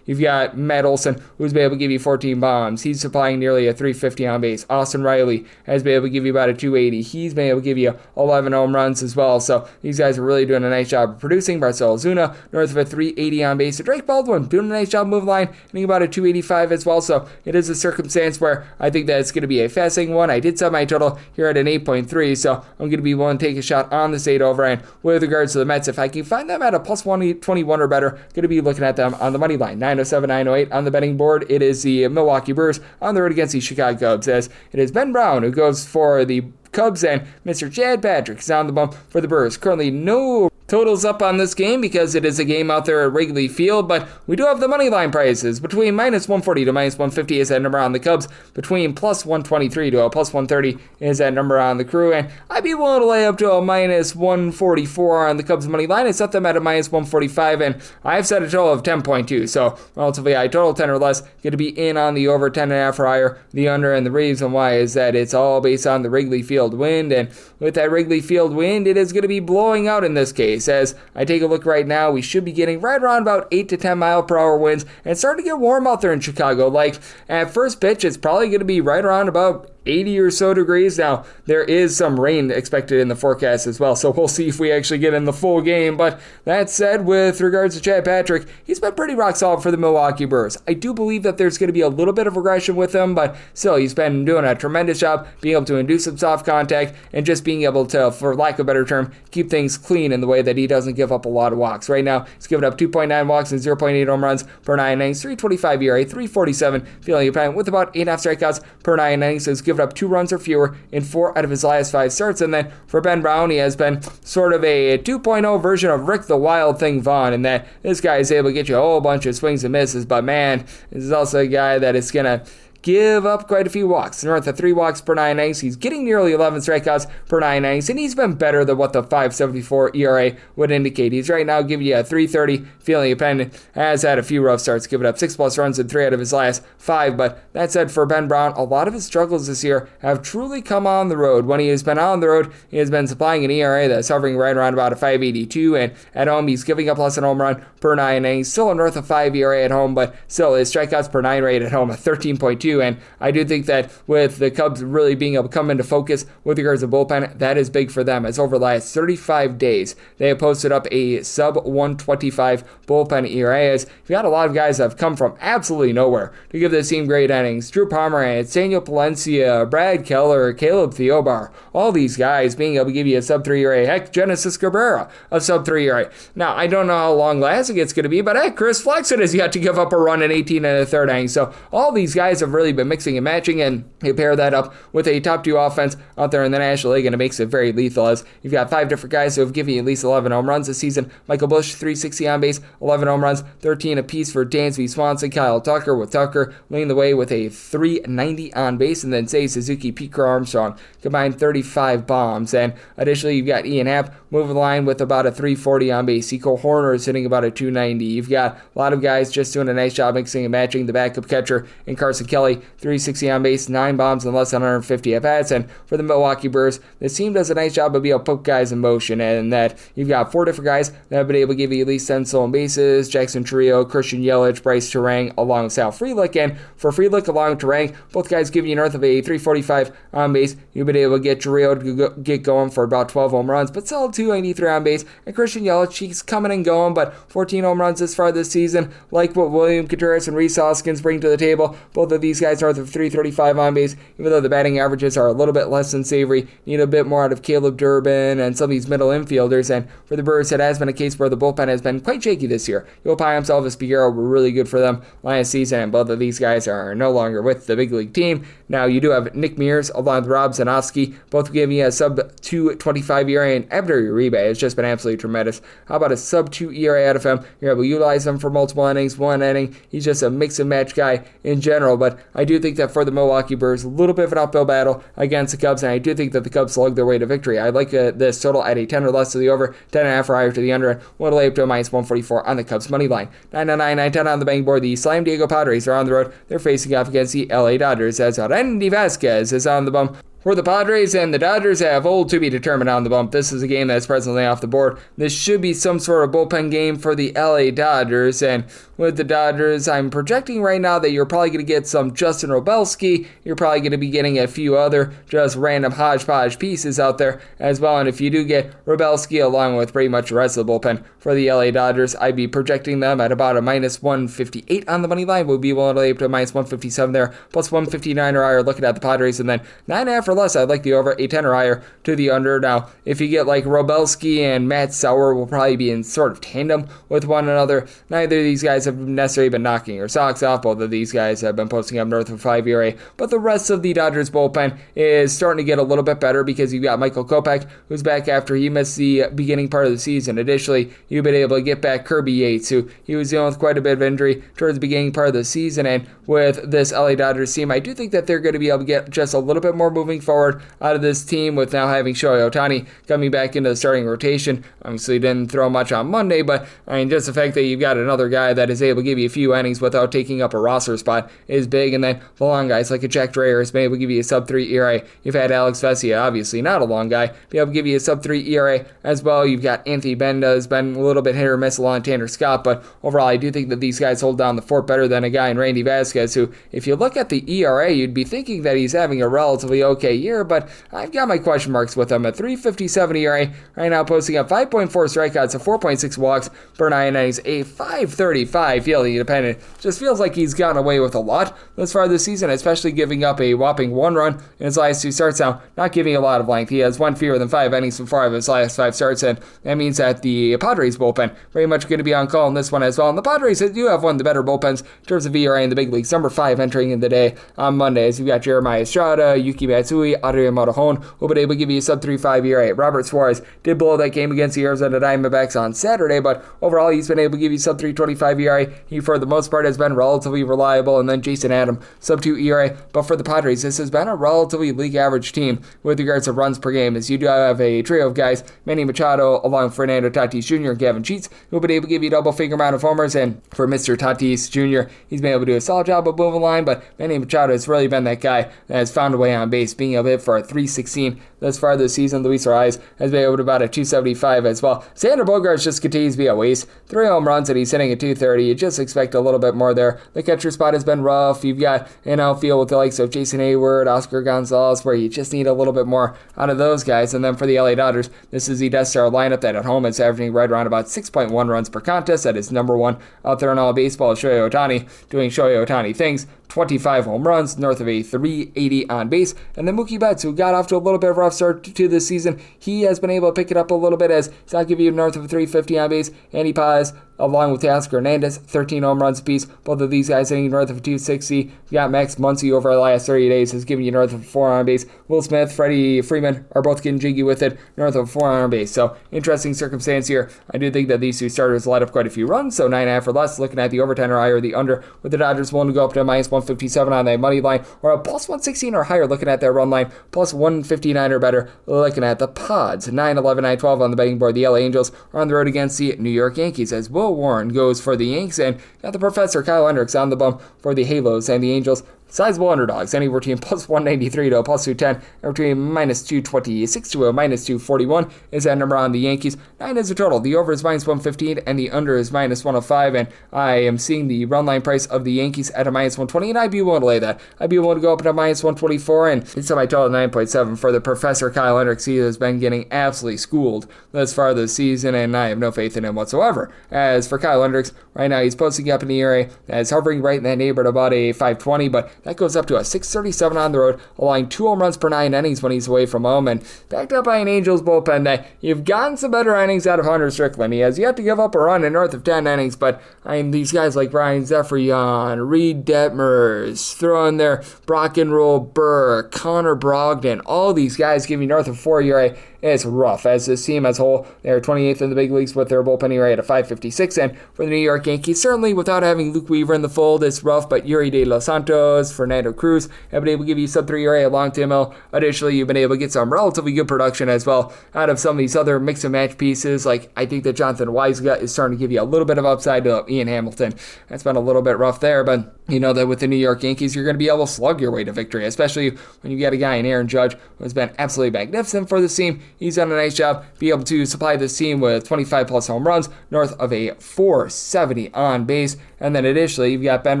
You've got Matt Olson, who's been able to give you 14 bombs. He's supplying nearly a 350 on base. Austin Riley has been able to give you about a 280. He's been able to give you 11 home runs as well. So these guys are really doing a nice job of producing. Marcell Ozuna, north of a 380 on base. Drake Baldwin doing a nice job moving line, hitting about a 285 as well. So it is a circumstance where I think that it's going to be a fascinating one. I did set my total here at an 8.3, so I'm going to be willing to take a shot on the state over. And with regards to the Mets, if I can find them at a plus 121 or better, going to be looking at them on the money line. 907, 908 on the betting board. It is the Milwaukee Brewers on the road against the Chicago Cubs, as it is Ben Brown who goes for the Cubs, and Mr. Chad Patrick is on the bump for the Brewers. Currently no totals up on this game because it is a game out there at Wrigley Field, but we do have the money line prices. Between minus 140 to minus 150 is that number on the Cubs. Between plus 123 to a plus 130 is that number on the Crew, and I'd be willing to lay up to a minus 144 on the Cubs money line. I set them at a minus 145, and I've set a total of 10.2, so relatively high total, 10 or less. Going to be in on the over 10.5 or higher, the under, and the reason why is that it's all based on the Wrigley Field wind, and with that Wrigley Field wind, it is going to be blowing out in this case. As I take a look right now, we should be getting right around about 8 to 10 mile per hour winds, and it's starting to get warm out there in Chicago. Like at first pitch, it's probably going to be right around about 80 or so degrees. Now, there is some rain expected in the forecast as well, so we'll see if we actually get in the full game. But that said, with regards to Chad Patrick, he's been pretty rock solid for the Milwaukee Brewers. I do believe that there's going to be a little bit of regression with him, but still, he's been doing a tremendous job being able to induce some soft contact and just being able to, for lack of a better term, keep things clean in the way that he doesn't give up a lot of walks. Right now, he's given up 2.9 walks and 0.8 home runs per 9 innings, 3.25 ERA, 3.47 fielding opponent with about 8.5 strikeouts per 9 innings. So he's given up 2 runs or fewer in 4 out of his last 5 starts. And then for Ben Brown, he has been sort of a 2.0 version of Rick the Wild Thing Vaughn, in that this guy is able to get you a whole bunch of swings and misses, but man, this is also a guy that is going to give up quite a few walks. North of 3 walks per 9 innings. He's getting nearly 11 strikeouts per 9 innings, and he's been better than what the 5.74 ERA would indicate. He's right now giving you a 3.30 fielding opponent. Has had a few rough starts, giving up 6+ runs in 3 out of his last 5. But that said, for Ben Brown, a lot of his struggles this year have truly come on the road. When he has been on the road, he has been supplying an ERA that's hovering right around about a 5.82, and at home he's giving up less than a home run per 9 innings. Still a north of 5 ERA at home, but still his strikeouts per 9 rate at home a 13.2. And I do think that with the Cubs really being able to come into focus with regards to bullpen, that is big for them, as over the last 35 days, they have posted up a sub-125 bullpen ERA. As you've got a lot of guys that have come from absolutely nowhere to give this team great innings. Drew Pomeranz, Daniel Palencia, Brad Keller, Caleb Theobar, all these guys being able to give you a sub-3 ERA. Heck, Genesis Cabrera, a sub-3 ERA. Now, I don't know how long lasting it's going to be, but heck, Chris Flexen has yet to give up a run in 18 and a third innings. So all these guys have really been mixing and matching, and you pair that up with a top 2 offense out there in the National League, and it makes it very lethal, as you've got 5 different guys who have given you at least 11 home runs this season. Michael Busch, 360 on base, 11 home runs, 13 apiece for Dansby Swanson. Kyle Tucker, with Tucker leading the way with a 390 on base, and then Seiya Suzuki, Pete Crow Armstrong combined 35 bombs. And additionally, you've got Ian Happ moving the line with about a 340 on base. Cole Horner is hitting about a 290. You've got a lot of guys just doing a nice job mixing and matching. The backup catcher in Carson Kelly, 360 on base, 9 bombs and less than 150 at-bats. And for the Milwaukee Brewers, this team does a nice job of being able to put guys in motion, and that you've got 4 different guys that have been able to give you at least 10 stolen bases: Jackson Trio, Christian Yelich, Bryce Terang, along with Sal Frelick. And for Frelick along with Terang, both guys give you north of a 345 on base. You've been able to get Trio to get going for about 12 home runs, but still 293 on base. And Christian Yelich, he's coming and going, but 14 home runs this far this season. Like what William Contreras and Rhys Hoskins bring to the table, both of these guys north of 335 on base, even though the batting averages are a little bit less than savory. Need a bit more out of Caleb Durbin and some of these middle infielders. And for the Brewers, it has been a case where the bullpen has been quite shaky this year. Yopai himself, Espiguero were really good for them last season, and both of these guys are no longer with the big league team. Now you do have Nick Mears along with Rob Zanofsky, both giving you a sub-2.25 ERA, and Abner Uribe has just been absolutely tremendous. How about a sub-2 ERA out of him? You're able to utilize him for multiple innings, one inning. He's just a mix and match guy in general, but I do think that for the Milwaukee Brewers, a little bit of an uphill battle against the Cubs, and I do think that the Cubs slug their way to victory. I like this total at a 10 or less to the over, 10.5 or higher to the under, and one lay up to a minus 144 on the Cubs money line. 999, 910 on the betting board. The Slam Diego Padres are on the road. They're facing off against the LA Dodgers, as Randy Vasquez is on the bump For the Padres and the Dodgers have old to be determined on the bump. This is a game that's presently off the board. This should be some sort of bullpen game for the LA Dodgers. And with the Dodgers, I'm projecting right now that you're probably going to get some Justin Robelski. You're probably going to be getting a few other just random hodgepodge pieces out there as well. And if you do get Robelski along with pretty much the rest of the bullpen for the LA Dodgers, I'd be projecting them at about a minus 158 on the money line. We'll be willing to lay up to a minus 157 there, plus 159 or higher looking at the Padres. And then 9.5 or less, I'd like the over, a 10 or higher to the under. Now, if you get like Robelski and Matt Sauer will probably be in sort of tandem with one another. Neither of these guys have necessarily been knocking your socks off. Both of these guys have been posting up north of 5 ERA. But the rest of the Dodgers bullpen is starting to get a little bit better because you've got Michael Kopech, who's back after he missed the beginning part of the season. Additionally, you've been able to get back Kirby Yates, who he was dealing with quite a bit of injury towards the beginning part of the season. And with this LA Dodgers team, I do think that they're going to be able to get just a little bit more moving forward out of this team with now having Shohei Ohtani coming back into the starting rotation. Obviously didn't throw much on Monday, but I mean, just the fact that you've got another guy that is able to give you a few innings without taking up a roster spot is big. And then the long guys like a Jack Dreyer has been able to give you a sub-3 ERA. You've had Alex Vesia, obviously not a long guy, be able to give you a sub-3 ERA as well. You've got Anthony Benda has been a little bit hit or miss along Tanner Scott, but overall I do think that these guys hold down the fort better than a guy in Randy Vasquez, who, if you look at the ERA, you'd be thinking that he's having a relatively okay year, but I've got my question marks with him. At 3.57 ERA, right now posting up 5.4 strikeouts, a 4.6 walks per 9 innings, a 5.35 fielding independent. Just feels like he's gotten away with a lot thus far this season, especially giving up a whopping 1 run in his last 2 starts. Now, not giving a lot of length. He has 1 fewer than 5 innings from 4 of his last 5 starts, and that means that the Padres bullpen very much going to be on call in this one as well. And the Padres do have one of the better bullpens in terms of ERA in the big leagues, number 5 entering in the day on Mondays. You've got Jeremiah Estrada, Yuki Matsui, Adrian Morejon, who will be able to give you a sub-3.5 ERA. Robert Suarez did blow that game against the Arizona Diamondbacks on Saturday, but overall he's been able to give you sub-3.25 ERA. He, for the most part, has been relatively reliable. And then Jason Adam, sub-2 ERA. But for the Padres, this has been a relatively league average team with regards to runs per game, as you do have a trio of guys, Manny Machado, along with Fernando Tatis Jr. and Gavin Sheets, who have been able to give you double-figure amount of homers. And for Mr. Tatis Jr., he's been able to do a solid job of moving the line, but Manny Machado has really been that guy that has found a way on base, being able to hit for a 316 thus far this season. Luis Arraez has been able to about a 275 as well. Xander Bogaerts just continues to be a waste. 3 home runs and he's hitting at 230. You just expect a little bit more there. The catcher spot has been rough. You've got an outfield with the likes of Jason Hayward, Oscar Gonzalez, where you just need a little bit more out of those guys. And then for the LA Dodgers, this is the Death Star lineup that at home is averaging right around about 6.1 runs per contest. That is number 1 out there in all baseball. Shohei Ohtani doing Shohei Ohtani things. 25 home runs, north of a 380 on base. And then Mookie Betts, who got off to a little bit of a rough start to this season, he has been able to pick it up a little bit as he's not giving you north of a 350 on base. Andy Paz, along with Teoscar Hernandez, 13 home runs apiece. Both of these guys hitting north of a 260. You got Max Muncy over the last 30 days has given you north of a 4 on base. Will Smith, Freddie Freeman are both getting jiggy with it, north of a 4 on base. So interesting circumstance here. I do think that these two starters light up quite a few runs, so 9.5 or less. Looking at the over 10 or higher, the under, with the Dodgers willing to go up to a minus 157 on that money line, or a plus 116 or higher looking at that run line, plus 159 or better looking at the Pods. 9-11, 9-12 on the betting board. The LA Angels are on the road against the New York Yankees as Will Warren goes for the Yanks, and got the Professor Kyle Hendricks on the bump for the Halos and the Angels. Sizable underdogs, anywhere between plus 193 to a plus 210, and between minus 226 to a minus 241 is that number on the Yankees. 9 is the total. The over is minus 115, and the under is minus 105, and I am seeing the run line price of the Yankees at a minus 120, and I'd be willing to lay that. I'd be willing to go up to minus 124, and this time I total 9.7 for the Professor Kyle Hendricks. He has been getting absolutely schooled thus far this season, and I have no faith in him whatsoever. As for Kyle Hendricks, right now he's posting up in the ERA that's hovering right in that neighborhood about a 520, but that goes up to a 637 on the road, allowing 2 home runs per 9 innings when he's away from home, and backed up by an Angels bullpen that you've gotten some better innings out of Hunter Strickland. He has yet to give up a run in north of 10 innings, but I mean, these guys like Ryan Zephyrian, Reed Detmers, throw in there Brock and Roll Burke, Connor Brogdon, all these guys give you north of 4 ERA is rough, as this team as a whole, they're 28th in the big leagues with their bullpen ERA at a 5.56, and for the New York Yankees, certainly without having Luke Weaver in the fold, it's rough, but Yuri De Los Santos, Fernando Cruz have been able to give you sub-3 ERA along to ML. Additionally, you've been able to get some relatively good production as well out of some of these other mix-and-match pieces, like I think that Jonathan Weisgut is starting to give you a little bit of upside to Ian Hamilton. That's been a little bit rough there, but you know that with the New York Yankees, you're going to be able to slug your way to victory, especially when you get a guy in Aaron Judge who has been absolutely magnificent for this team. He's done a nice job, be able to supply this team with 25-plus home runs, north of a 470 on base, and then additionally, you've got Ben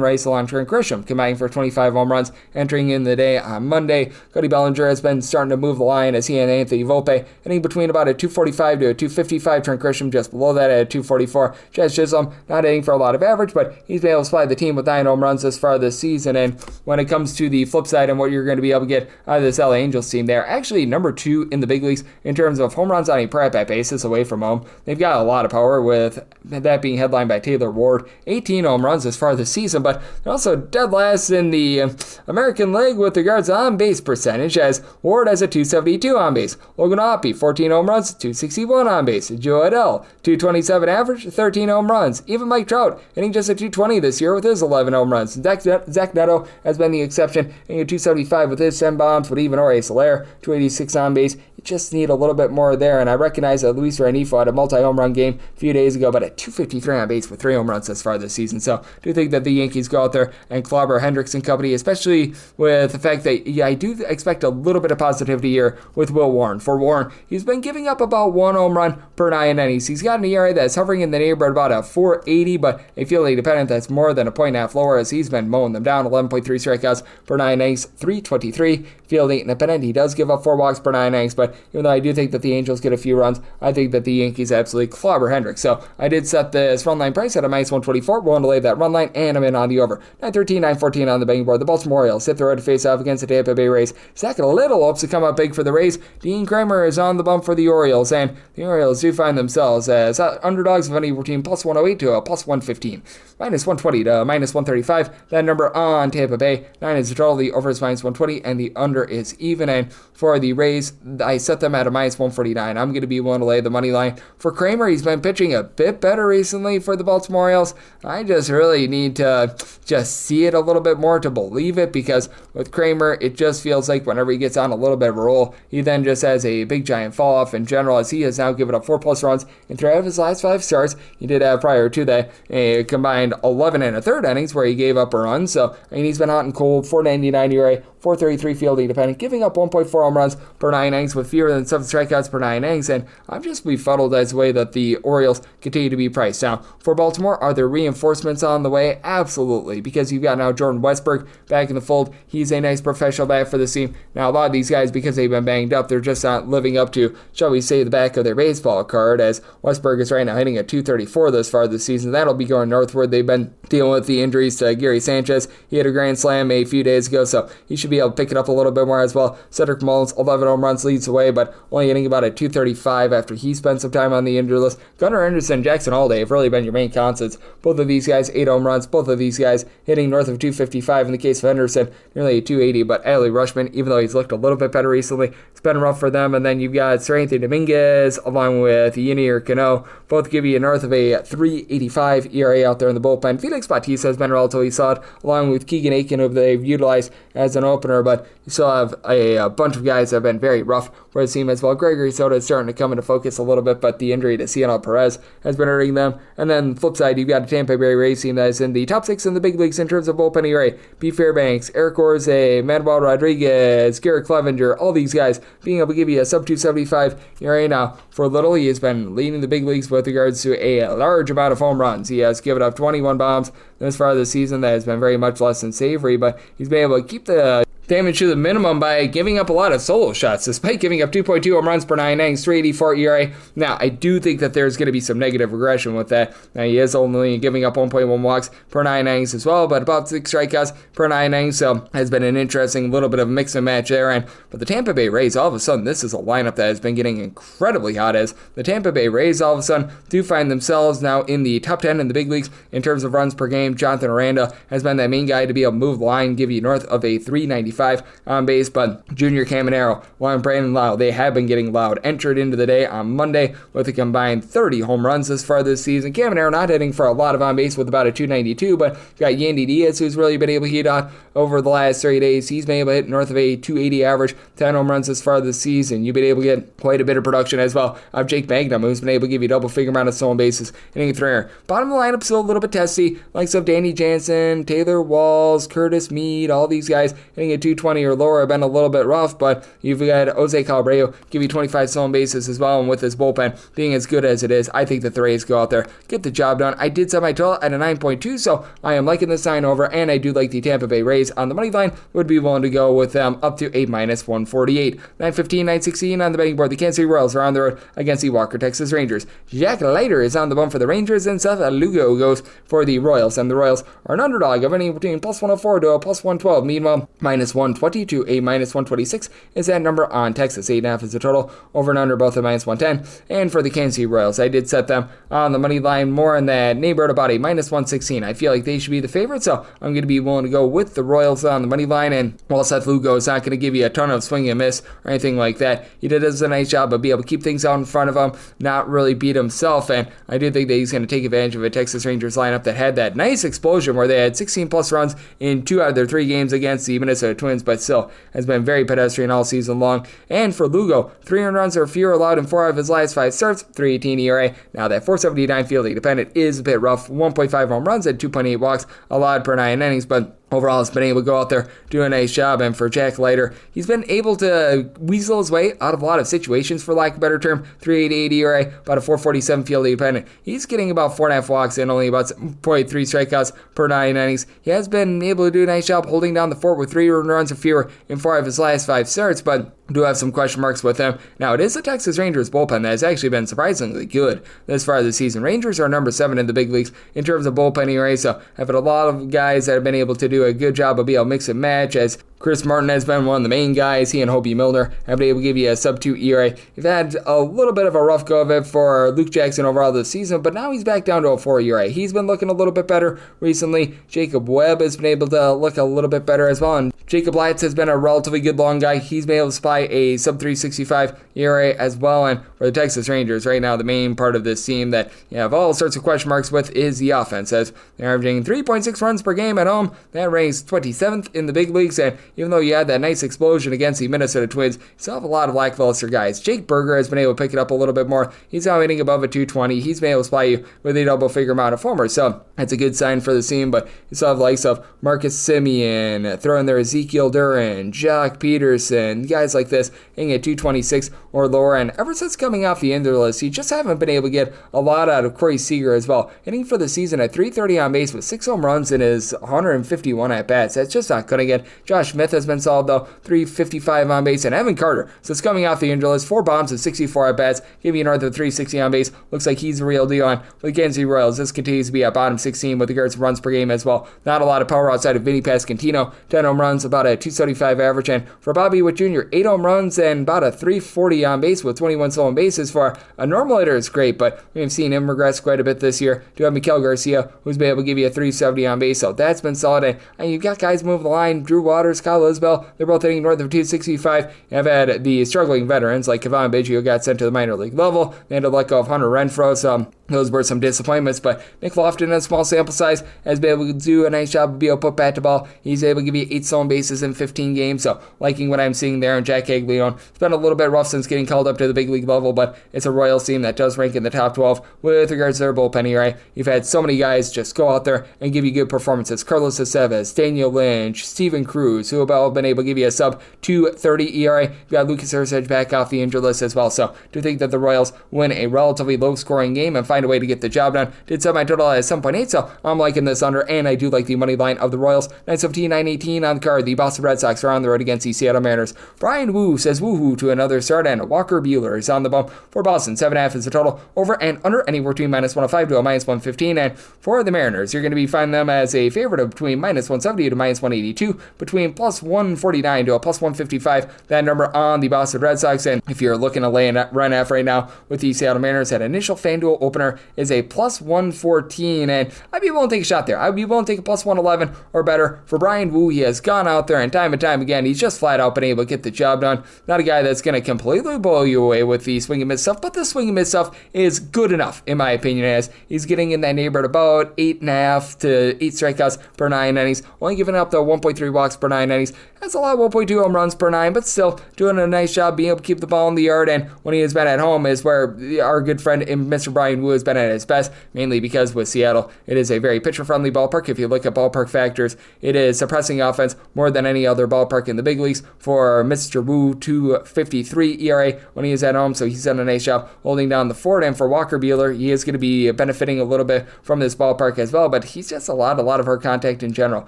Rice along Trent Grisham combining for 25 home runs entering in the day on Monday. Cody Bellinger has been starting to move the line as he and Anthony Volpe hitting between about a 245 to a 255. Trent Grisham just below that at a 244. Jazz Chisholm not hitting for a lot of average, but he's been able to supply the team with 9 home runs this far this season. And when it comes to the flip side and what you're going to be able to get out of this LA Angels team, they're actually number 2 in the big leagues in terms of home runs on a per at-bat basis away from home. They've got a lot of power, with that being headlined by Taylor Ward, 18 home runs as far this season, but they're also dead last in the American League with regards to on-base percentage, as Ward has a 272 on base. Logan Hoppe, 14 home runs, 261 on base. Joe Adell, 227 average, 13 home runs. Even Mike Trout hitting just a 220 this year with his 11 home runs. Zach Neto has been the exception, hitting a 275 with his 10 bombs, but even Jorge Soler, 286 on base. You just need a little bit more there, and I recognize that Luis Rengifo had a multi-home run game a few days ago, but at 253 on base with 3 home runs thus far this season. So I do think that the Yankees go out there and clobber Hendricks and company, especially with the fact that I do expect a little bit of positivity here with Will Warren. For Warren, he's been giving up about 1 home run per 9 innings. He's got an ERA that's hovering in the neighborhood about a 4.80, but a fielding dependent that's more than a 1.5 lower, as he's been mowing them down. 11.3 strikeouts per 9 innings, 3.23 fielding independent. He does give up 4 walks per 9 innings, but even though I do think that the Angels get a few runs, I think that the Yankees absolutely clobber Hendricks. So I did set this run line price at a minus 124. Willing to lay that run line, and I'm in on the over. 913, 914 on the betting board. The Baltimore Orioles hit the road to face off against the Tampa Bay Rays. Zach Little hopes to come up big for the Rays. Dean Kramer is on the bump for the Orioles, and the Orioles do find themselves as underdogs of any team, plus 108 to a plus 115. Minus 120 to minus 135. That number on Tampa Bay. 9 is the total. The over is minus 120, and the under is even. And for the Rays, I set them at a minus 149. I'm going to be willing to lay the money line for Kramer. He's been pitching a bit better recently for the Baltimore Orioles. I just really need to just see it a little bit more to believe it, because with Kramer, it just feels like whenever he gets on a little bit of a roll, he then just has a big giant fall off in general, as he has now given up 4+ runs in 3 out of his last 5 starts. He did have prior to that a combined 11 and a third innings where he gave up a run. So I mean, he's been hot and cold. 4.99 ERA, 4.33 fielding dependent, giving up 1.4 home runs per 9 innings with fewer than 7 strikeouts per 9 innings, and I'm just befuddled as the way that the Orioles continue to be priced. Now, for Baltimore, are there reinforcements on the way? Absolutely, because you've got now Jordan Westburg back in the fold. He's a nice professional bat for this team. Now, a lot of these guys, because they've been banged up, they're just not living up to, shall we say, the back of their baseball card, as Westburg is right now hitting at 234 thus far this season. That'll be going northward. They've been dealing with the injuries to Gary Sanchez. He had a grand slam a few days ago, so he should be able to pick it up a little bit more as well. Cedric Mullins, 11 home runs, leads the way, but only hitting about a 235 after he spent some time on the injury list. Gunnar Henderson, Jackson Holliday have really been your main constants. Both of these guys, 8 home runs. Both of these guys hitting north of 255 in the case of Henderson, nearly a 280, but Adley Rushman, even though he's looked a little bit better recently, it's been rough for them. And then you've got Sir Anthony Dominguez along with Yenier Cano, both give you north of a 3.85 ERA out there in the bullpen. Felix Bautista has been relatively solid, along with Keegan Aiken, who they've utilized as an opener, but you still have a bunch of guys that have been very rough for the team as well. Gregory Soto is starting to come into focus a little bit, but the injury to Cionel Perez has been hurting them. And then flip side, you've got a Tampa Bay Rays team that is in the top 6 in the big leagues in terms of bullpen ERA. B. Fairbanks, Eric Orze, Manuel Rodriguez, Garrett Clevenger, all these guys being able to give you a sub 275 ERA. Now, for Little, he has been leading the big leagues with regards to a large amount of home runs. He has given up 21 bombs this far this season. That has been very much less than savory, but he's been able to keep the damage to the minimum by giving up a lot of solo shots, despite giving up 2.2 home runs per 9 innings, 3.84 ERA. Now, I do think that there's going to be some negative regression with that. Now, he is only giving up 1.1 walks per 9 innings as well, but about 6 strikeouts per 9 innings, so has been an interesting little bit of mix and match there. But the Tampa Bay Rays, all of a sudden, this is a lineup that has been getting incredibly hot, as the Tampa Bay Rays all of a sudden do find themselves now in the top 10 in the big leagues in terms of runs per game. Jonathan Aranda has been that main guy to be able to move the line, give you north of a 3.95 125 on base, but Junior Caminero, Juan Brandon Lau, they have been getting loud. Entered into the day on Monday with a combined 30 home runs this far this season. Caminero not hitting for a lot of on base with about a 292, but you got Yandy Diaz, who's really been able to heat on over the last 30 days. He's been able to hit north of a 280 average, 10 home runs this far this season. You've been able to get quite a bit of production as well of Jake Magnum, who's been able to give you double-figure amount of stolen bases, hitting a 300. Bottom of the lineup still a little bit testy, likes of Danny Jansen, Taylor Walls, Curtis Mead, all these guys hitting a 220 or lower have been a little bit rough, but you've got Jose Calabrillo give you 25 stolen bases as well, and with his bullpen being as good as it is, I think that the Rays go out there, get the job done. I did set my total at a 9.2, so I am liking this sign over, and I do like the Tampa Bay Rays on the money line. Would be willing to go with them up to a minus 148. 915, 916 on the betting board. The Kansas City Royals are on the road against the Walker Texas Rangers. Jack Leiter is on the bump for the Rangers, and Seth Lugo goes for the Royals, and the Royals are an underdog of anywhere between plus 104 to a plus 112. Meanwhile, minus 120 to a minus 126 is that number on Texas. 8.5 is the total, over and under both at minus 110. And for the Kansas City Royals, I did set them on the money line more in that neighborhood, about a minus 116. I feel like they should be the favorite, so I'm going to be willing to go with the Royals on the money line. And while Seth Lugo is not going to give you a ton of swing and miss or anything like that, he did a nice job of being able to keep things out in front of him, not really beat himself. And I do think that he's going to take advantage of a Texas Rangers lineup that had that nice explosion where they had 16 plus runs in 2 out of their 3 games against the Minnesota Twins, but still has been very pedestrian all season long. And for Lugo, 300 runs or fewer allowed in 4 of his last 5 starts, 3.18 ERA. Now that 479 fielding dependent is a bit rough. 1.5 home runs and 2.8 walks allowed per 9 innings, but overall, has been able to go out there, do a nice job, and for Jack Leiter, he's been able to weasel his way out of a lot of situations, for lack of a better term. 3.88 ERA, about a 4.47 fielding dependent. He's getting about 4.5 walks and only about 0.3 strikeouts per 9 innings. He has been able to do a nice job holding down the fort with 3 runs or fewer in 4 of his last 5 starts, but do have some question marks with him. Now, it is the Texas Rangers bullpen that has actually been surprisingly good this far this season. Rangers are number 7 in the big leagues in terms of bullpen ERA, so have had a lot of guys that have been able to do a good job of being able to mix and match, as Chris Martin has been one of the main guys. He and Hobie Milner have been able to give you a sub-2 ERA. You've had a little bit of a rough go of it for Luke Jackson overall this season, but now he's back down to a 4 ERA. He's been looking a little bit better recently. Jacob Webb has been able to look a little bit better as well, and Jacob Latz has been a relatively good long guy. He's been able to supply a sub-365 ERA as well, and for the Texas Rangers right now, the main part of this team that you have all sorts of question marks with is the offense, as they're averaging 3.6 runs per game at home. That ranks 27th in the big leagues, and even though you had that nice explosion against the Minnesota Twins, you still have a lot of lackluster guys. Jake Berger has been able to pick it up a little bit more. He's now hitting above a 220. He's been able to supply you with a double-figure amount of homers, so that's a good sign for the team, but you still have the likes of Marcus Semien, throw in there Ezekiel Duran, Jock Peterson, guys like this, hitting at 226 or lower, and ever since coming off the injury list, you just haven't been able to get a lot out of Corey Seager as well, hitting for the season at 330 on base with 6 home runs in his 151 at-bats. That's just not cutting it. Josh Smith has been solid though, 355 on base, and Evan Carter, since coming off the injury list, 4 bombs and 64 at-bats, giving you north of 360 on base. Looks like he's the real deal. On for the Kansas City Royals, this continues to be at bottom 16 with regards to runs per game as well. Not a lot of power outside of Vinny Pasquantino, 10 home runs, about a 275 average, and for Bobby Witt Jr., 8 home runs and about a 340 on base with 21 stolen bases. For a normal hitter is great, but we've seen him regress quite a bit this year. Do have Miguel Garcia, who's been able to give you a 370 on base, so that's been solid. And you've got guys moving the line, Drew Waters, Kyle Isbell, they're both hitting north of 265. I've had the struggling veterans like Kevon Biggio got sent to the minor league level. They had to let go of Hunter Renfroe, so those were some disappointments, but Nick Lofton, in a small sample size, has been able to do a nice job of being able to put bat to ball. He's able to give you 8 stolen bases in 15 games, so liking what I'm seeing there. And Jack Caglione, it's been a little bit rough since getting called up to the big league level, but it's a Royals team that does rank in the top 12 with regards to their bullpen ERA. You've had so many guys just go out there and give you good performances. Carlos Aceves, Daniel Lynch, Steven Cruz, who have all been able to give you a sub-230 ERA. You've got Lucas Erceg back off the injured list as well, so do think that the Royals win a relatively low-scoring game and find a way to get the job done. Did set my total at 7.8, so I'm liking this under, and I do like the money line of the Royals. 917, 918 on the card. The Boston Red Sox are on the road against the Seattle Mariners. Brian Wu says woohoo to another start, and Walker Buehler is on the bump for Boston. 7.5 is the total. Over and under anywhere between minus 105 to a minus 115, and for the Mariners, you're going to be finding them as a favorite of between minus 170 to minus 182, between plus 149 to a plus 155. That number on the Boston Red Sox, and if you're looking to lay a run F right now with the Seattle Mariners, at initial FanDuel opener center is a plus 114, and I'd be willing to take a shot there. I'd be willing to take a plus 111 or better for Bryan Woo. He has gone out there and time again, he's just flat out been able to get the job done. Not a guy that's going to completely blow you away with the swing and miss stuff, but the swing and miss stuff is good enough, in my opinion, as he's getting in that neighborhood about 8.5 to 8 strikeouts per 9 innings, only giving up the 1.3 walks per 9 innings. That's a lot, 1.2 home runs per 9, but still doing a nice job being able to keep the ball in the yard, and when he has been at home is where our good friend Mr. Bryan Woo has been at his best, mainly because with Seattle, it is a very pitcher-friendly ballpark. If you look at ballpark factors, it is suppressing offense more than any other ballpark in the big leagues for Mr. Woo, 2.53 ERA when he is at home, so he's done a nice job holding down the fort, and for Walker Buehler, he is going to be benefiting a little bit from this ballpark as well, but he's just a lot of hard contact in general.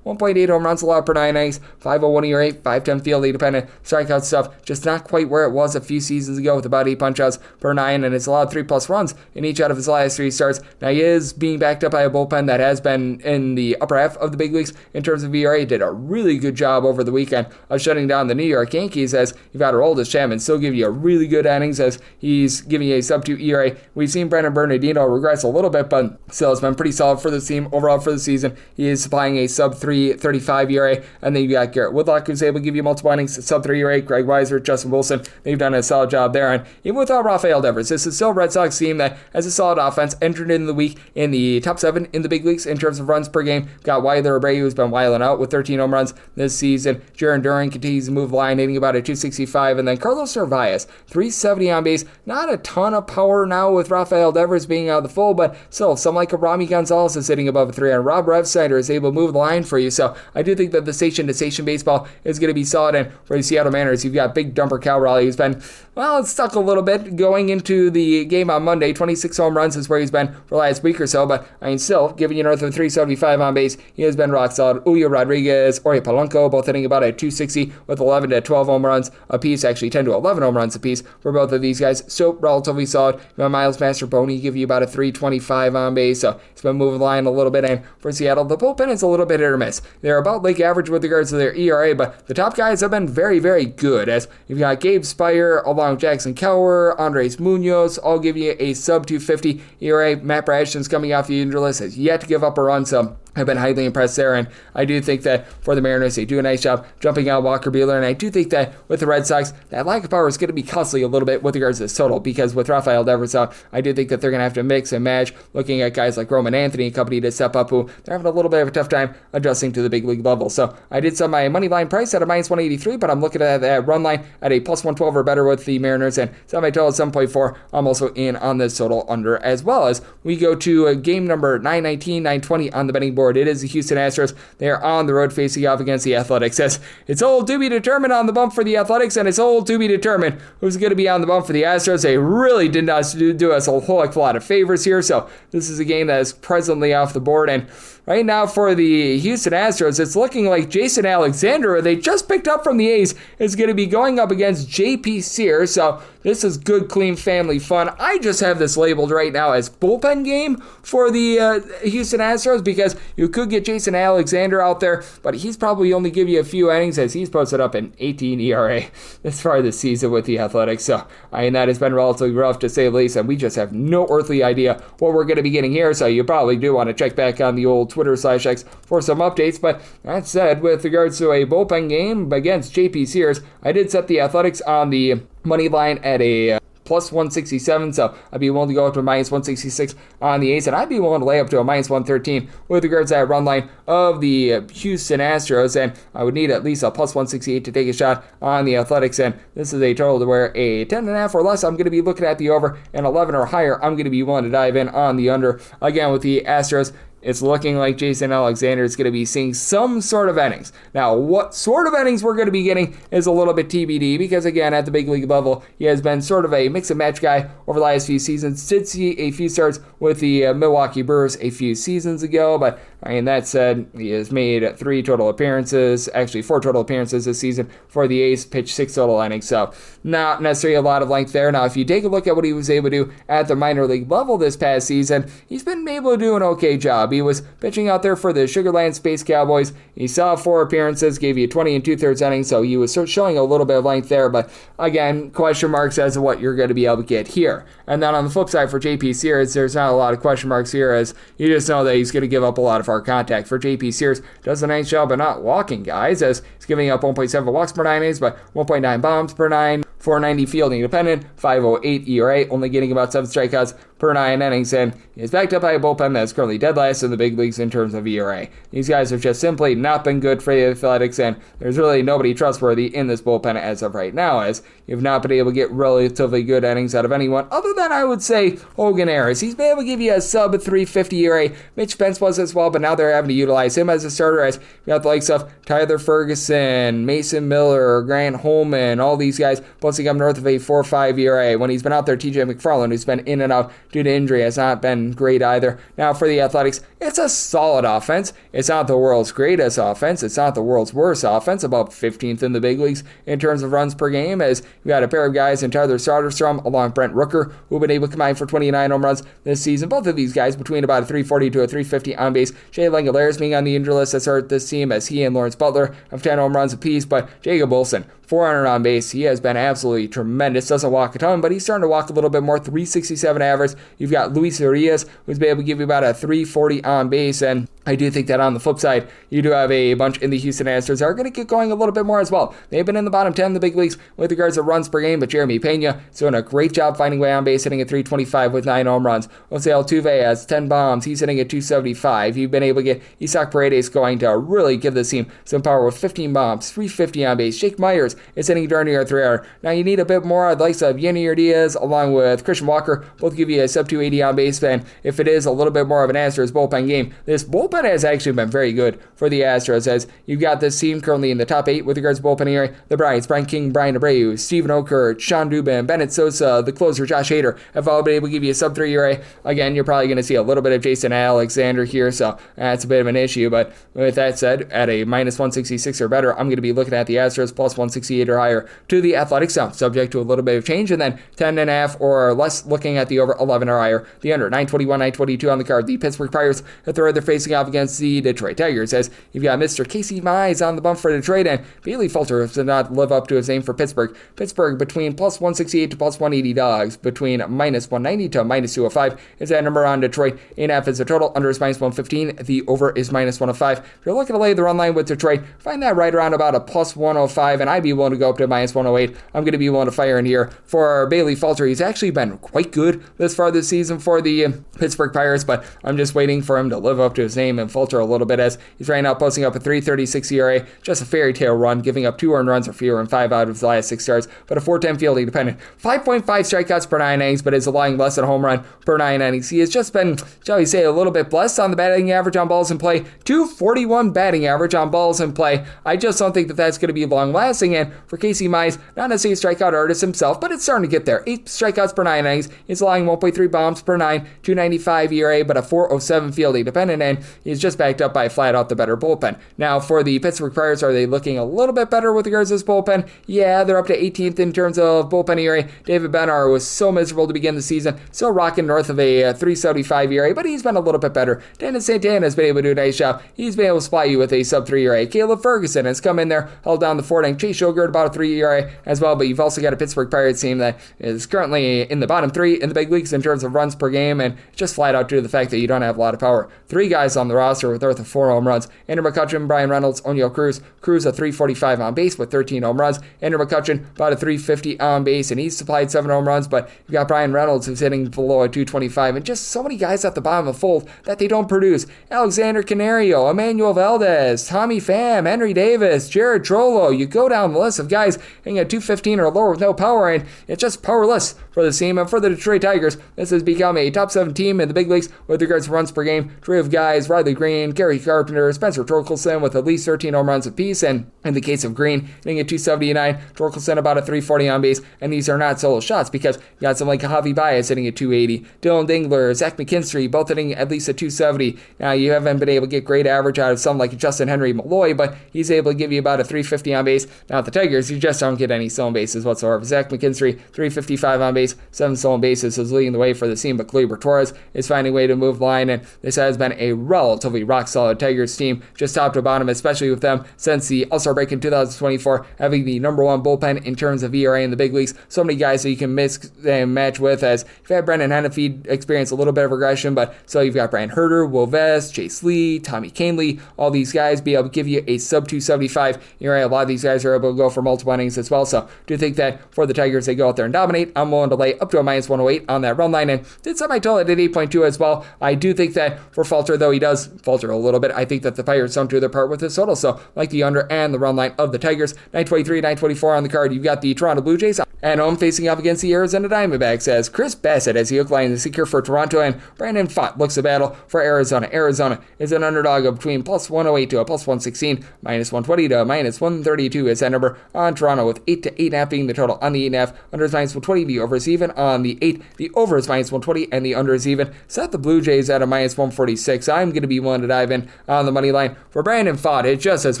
1.8 home runs allowed per 9 innings, 5.01 ERA, 5.10 fielding dependent strikeout stuff, just not quite where it was a few seasons ago with about 8 punch-outs per 9, and it's allowed 3+ runs in each out of his last 3 starts. Now he is being backed up by a bullpen that has been in the upper half of the big leagues in terms of ERA. Did a really good job over the weekend of shutting down the New York Yankees, as you've got Aroldis Chapman still give you a really good innings as he's giving you a sub-2 ERA. We've seen Brandon Bernardino regress a little bit, but still has been pretty solid for the team overall for the season. He is supplying a sub-3 35 ERA, and then you got Garrett Woodlock, who's able to give you multiple innings, sub-3 ERA. Greg Weiser, Justin Wilson, they've done a solid job there, and even without Rafael Devers, this is still a Red Sox team that has a solid offense, entered into the week in the top 7 in the big leagues in terms of runs per game. Got Wilder Abreu, who's been wilding out with 13 home runs this season. Jaron Duran continues to move the line, hitting about a 265, and then Carlos Narvaez, 370 on base. Not a ton of power now with Rafael Devers being out of the fold, but still, some like a Rami Gonzalez is sitting above a 3, and Rob Refsnyder is able to move the line for you, so I do think that the station-to-station baseball is going to be solid, and for the Seattle Mariners, you've got Big Dumper Cal Raleigh, who's been, well, it's stuck a little bit going into the game on Monday. 26 home runs is where he's been for the last week or so, but I mean, still, giving you north of 375 on base, he has been rock solid. Julio Rodriguez, Ori Polanco, both hitting about a 260 with 11 to 12 home runs apiece, actually 10 to 11 home runs apiece for both of these guys, so relatively solid. Miles Mastroboni give you about a 325 on base, so he's been moving the line a little bit, and for Seattle, the bullpen is a little bit hit or miss. They're about league average with regards to their ERA, but the top guys have been very, very good, as you've got Gabe Spire, along with Jackson Keller, Andres Munoz, all give you a sub-250 ERA. Matt Brashton's coming off the injury list, has yet to give up a run, so I've been highly impressed there, and I do think that for the Mariners, they do a nice job jumping out Walker Buehler, and I do think that with the Red Sox, that lack of power is going to be costly a little bit with regards to this total, because with Rafael Devers out, I do think that they're going to have to mix and match, looking at guys like Roman Anthony and company to step up, who they're having a little bit of a tough time adjusting to the big league level. So I did set my money line price at a minus 183, but I'm looking at that run line at a plus 112 or better with the Mariners, and set my total at 7.4. I'm also in on this total under, as well as we go to game number 919, 920 on the betting board. It is the Houston Astros. They are on the road facing off against the Athletics. It's old to be determined on the bump for the Athletics, and it's old to be determined who's going to be on the bump for the Astros. They really did not do us a whole lot of favors here, so this is a game that is presently off the board, and right now for the Houston Astros, it's looking like Jason Alexander, they just picked up from the A's, is going to be going up against J.P. Sears, so this is good, clean family fun. I just have this labeled right now as bullpen game for the Houston Astros, because you could get Jason Alexander out there, but he's probably only give you a few innings, as he's posted up an 18 ERA this far this season with the Athletics, so I mean, that has been relatively rough to say the least, and we just have no earthly idea what we're going to be getting here, so you probably do want to check back on the old Twitter/X for some updates. But that said, with regards to a bullpen game against JP Sears, I did set the Athletics on the money line at a plus 167, so I'd be willing to go up to a minus 166 on the A's, and I'd be willing to lay up to a minus 113 with regards to that run line of the Houston Astros, and I would need at least a plus 168 to take a shot on the Athletics, and this is a total to where a 10.5 or less, I'm going to be looking at the over, and 11 or higher, I'm going to be willing to dive in on the under. Again, with the Astros, it's looking like Jason Alexander is going to be seeing some sort of innings. Now, what sort of innings we're going to be getting is a little bit TBD, because again, at the big league level, he has been sort of a mix and match guy over the last few seasons. Did see a few starts with the Milwaukee Brewers a few seasons ago, but I mean, that said, he has made 4 total appearances this season for the A's, pitched 6 total innings, so not necessarily a lot of length there. Now, if you take a look at what he was able to do at the minor league level this past season, he's been able to do an okay job. He was pitching out there for the Sugar Land Space Cowboys. He saw 4 appearances, gave you 20 2/3 innings, so he was showing a little bit of length there, but again, question marks as to what you're going to be able to get here. And then on the flip side for JP Sears, there's not a lot of question marks here, as you just know that he's going to give up a lot of hard contact. For JP Sears, does a nice job of not walking guys, as he's giving up 1.7 walks per 9 innings, but 1.9 bombs per 9, 490 fielding dependent, 5.08 ERA, only getting about 7 strikeouts per 9 innings, and is backed up by a bullpen that's currently dead last in the big leagues in terms of ERA. These guys have just simply not been good for the Athletics, and there's really nobody trustworthy in this bullpen as of right now, as you've not been able to get relatively good innings out of anyone other than, I would say, Hogan Harris. He's been able to give you a sub 350 ERA. Mitch Spence was as well, but now they're having to utilize him as a starter, as you got the likes of Tyler Ferguson, Mason Miller, Grant Holman, all these guys posting up north of a 4.5 ERA. When he's been out there, TJ McFarland, who's been in and out due to injury, has not been great either. Now for the Athletics, it's a solid offense. It's not the world's greatest offense. It's not the world's worst offense, about 15th in the big leagues in terms of runs per game, as you got a pair of guys in Tyler Soderstrom along Brent Rooker, who have been able to combine for 29 home runs this season. Both of these guys between about a 340 to a 350 on base. Shea Langolaris being on the injury list has hurt this team, as he and Lawrence Butler have 10 home runs apiece, but Jacob Olsen, 400 on base. He has been absolutely tremendous. Doesn't walk a ton, but he's starting to walk a little bit more. 367 average. You've got Luis Urias, who's been able to give you about a 340 on base, and I do think that on the flip side, you do have a bunch in the Houston Astros that are going to get going a little bit more as well. They've been in the bottom 10 in the big leagues with regards to runs per game, but Jeremy Pena is doing a great job finding way on base, hitting at 325 with 9 home runs. Jose Altuve has 10 bombs. He's hitting at 275. You've been able to get Isaac Paredes going to really give this team some power with 15 bombs, 350 on base. Jake Myers is hitting darn near 300. Now you need a bit more. I'd like to have Yenier Diaz along with Christian Walker both give you a sub 280 on base fan. If it is a little bit more of an Astros bullpen game, this bullpen has actually been very good for the Astros, as you've got this team currently in the top 8 with regards to bullpen ERA. The Bryants, Brian King, Brian Abreu, Steven Okert, Sean Dubin, Bennett Sosa, the closer Josh Hader have all been able to give you a sub 3 ERA. Again, you're probably going to see a little bit of Jason Alexander here, so that's a bit of an issue. But with that said, at a minus 166 or better, I'm going to be looking at the Astros plus 168 or higher to the Athletics, now subject to a little bit of change, and then 10.5 or less looking at the over 11 or higher. The under 921, 922 on the card. The Pittsburgh Pirates, the third, they're facing off against the Detroit Tigers, as you've got Mr. Casey Mize on the bump for Detroit, and Bailey Falter did not live up to his name for Pittsburgh. Pittsburgh between plus 168 to plus 180 dogs, between minus 190 to minus 205 is that number on Detroit. 8.5 is the total, under is minus 115, the over is minus 105. If you're looking to lay the run line with Detroit, find that right around about a plus 105, and I'd be willing to go up to minus 108. I'm going to be willing to fire in here for Bailey Falter. He's actually been quite good this far this season for the Pittsburgh Pirates, but I'm just waiting for him to live up to his name and falter a little bit, as he's right now posting up a 3.36 ERA, just a fairy tale run, giving up 2 earned runs or fewer in 5 out of his last 6 starts, but a 4.10 fielding dependent, 5.5 strikeouts per 9 innings, but is allowing less than a home run per 9 innings. He has just been, shall we say, a little bit blessed on the batting average on balls in play, 241 batting average on balls in play. I just don't think that that's going to be long lasting, and for Casey Mize, not necessarily a strikeout artist himself, but it's starting to get there. 8 strikeouts per 9 innings. He's allowing 1.3 bombs per 9, 295 ERA, but a 4.07 fielding dependent, and he's just backed up by flat out the better bullpen. Now, for the Pittsburgh Pirates, are they looking a little bit better with regards to this bullpen? Yeah, they're up to 18th in terms of bullpen ERA. David Bednar was so miserable to begin the season, still rocking north of a 3.75 ERA, but he's been a little bit better. Dennis Santana has been able to do a nice job. He's been able to supply you with a sub 3 ERA. Caleb Ferguson has come in there, held down the fort, and Chase Shogert about a 3 ERA as well, but you've also got a Pittsburgh Pirates team that is currently in the bottom 3 in the big leagues in terms of runs per game, and just flat out due to the fact that you don't have a lot of power. 3 guys on the roster with north of 4 home runs. Andrew McCutchen, Brian Reynolds, O'Neal Cruz. Cruz a 345 on base with 13 home runs. Andrew McCutchen about a 350 on base, and he's supplied 7 home runs, but you've got Brian Reynolds who's hitting below a 225, and just so many guys at the bottom of the fold that they don't produce. Alexander Canario, Emmanuel Valdez, Tommy Pham, Henry Davis, Jared Trollo. You go down the list of guys hitting at 215 or lower with no power, and it's just powerless for the team. And for the Detroit Tigers, this has become a top 7 team in the big leagues with regards to runs per game. Three of guys, Riley Green, Gary Carpenter, Spencer Torkelson with at least 13 home runs apiece, and in the case of Green, hitting at 279, Torkelson about a 340 on base, and these are not solo shots because you got some like Javi Baez hitting at 280, Dylan Dingler, Zach McKinstry, both hitting at least at 270. Now, you haven't been able to get great average out of some like Justin Henry Malloy, but he's able to give you about a 350 on base. Now, at the Tigers, you just don't get any stolen bases whatsoever. Zach McKinstry, 355 on base, 7 stolen bases, is leading the way for the team, but Gleyber Torres is finding a way to move line, and this has been a relatively rock-solid Tigers team, just top to bottom, especially with them since the All-Star break in 2024, having the number one bullpen in terms of ERA in the big leagues. So many guys that you can mix and match with, as you've had Brendan Hennefy experience a little bit of regression, but so you've got Brian Herter, Will Vest, Chase Lee, Tommy Canley, all these guys be able to give you a sub 275 ERA. A lot of these guys are able to go for multiple innings as well. So do think that for the Tigers, they go out there and dominate. I'm willing to lay up to a minus 108 on that run line, and did set my total at 8.2 as well. I do think that for Falter, though he does falter a little bit, I think that the Pirates don't do their part with this total. So like the under and the run line of the Tigers. 923, 924 on the card. You've got the Toronto Blue Jays at home facing up against the Arizona Diamondbacks, as Chris Bassett as the hook line is secure for Toronto, and Brandon Pfaadt looks the battle for Arizona. Arizona is an underdog of between plus 108 to a plus 116, minus 120 to a minus 132 is that number on Toronto, with 8 to 8.5 being the total on the 8.5. Under is minus 120, the over is even on the 8. The over is minus 120 and the under is even. Set the Blue Jays at a minus 146. I'm going to be willing to dive in on the money line for Brandon Pfaadt. It just has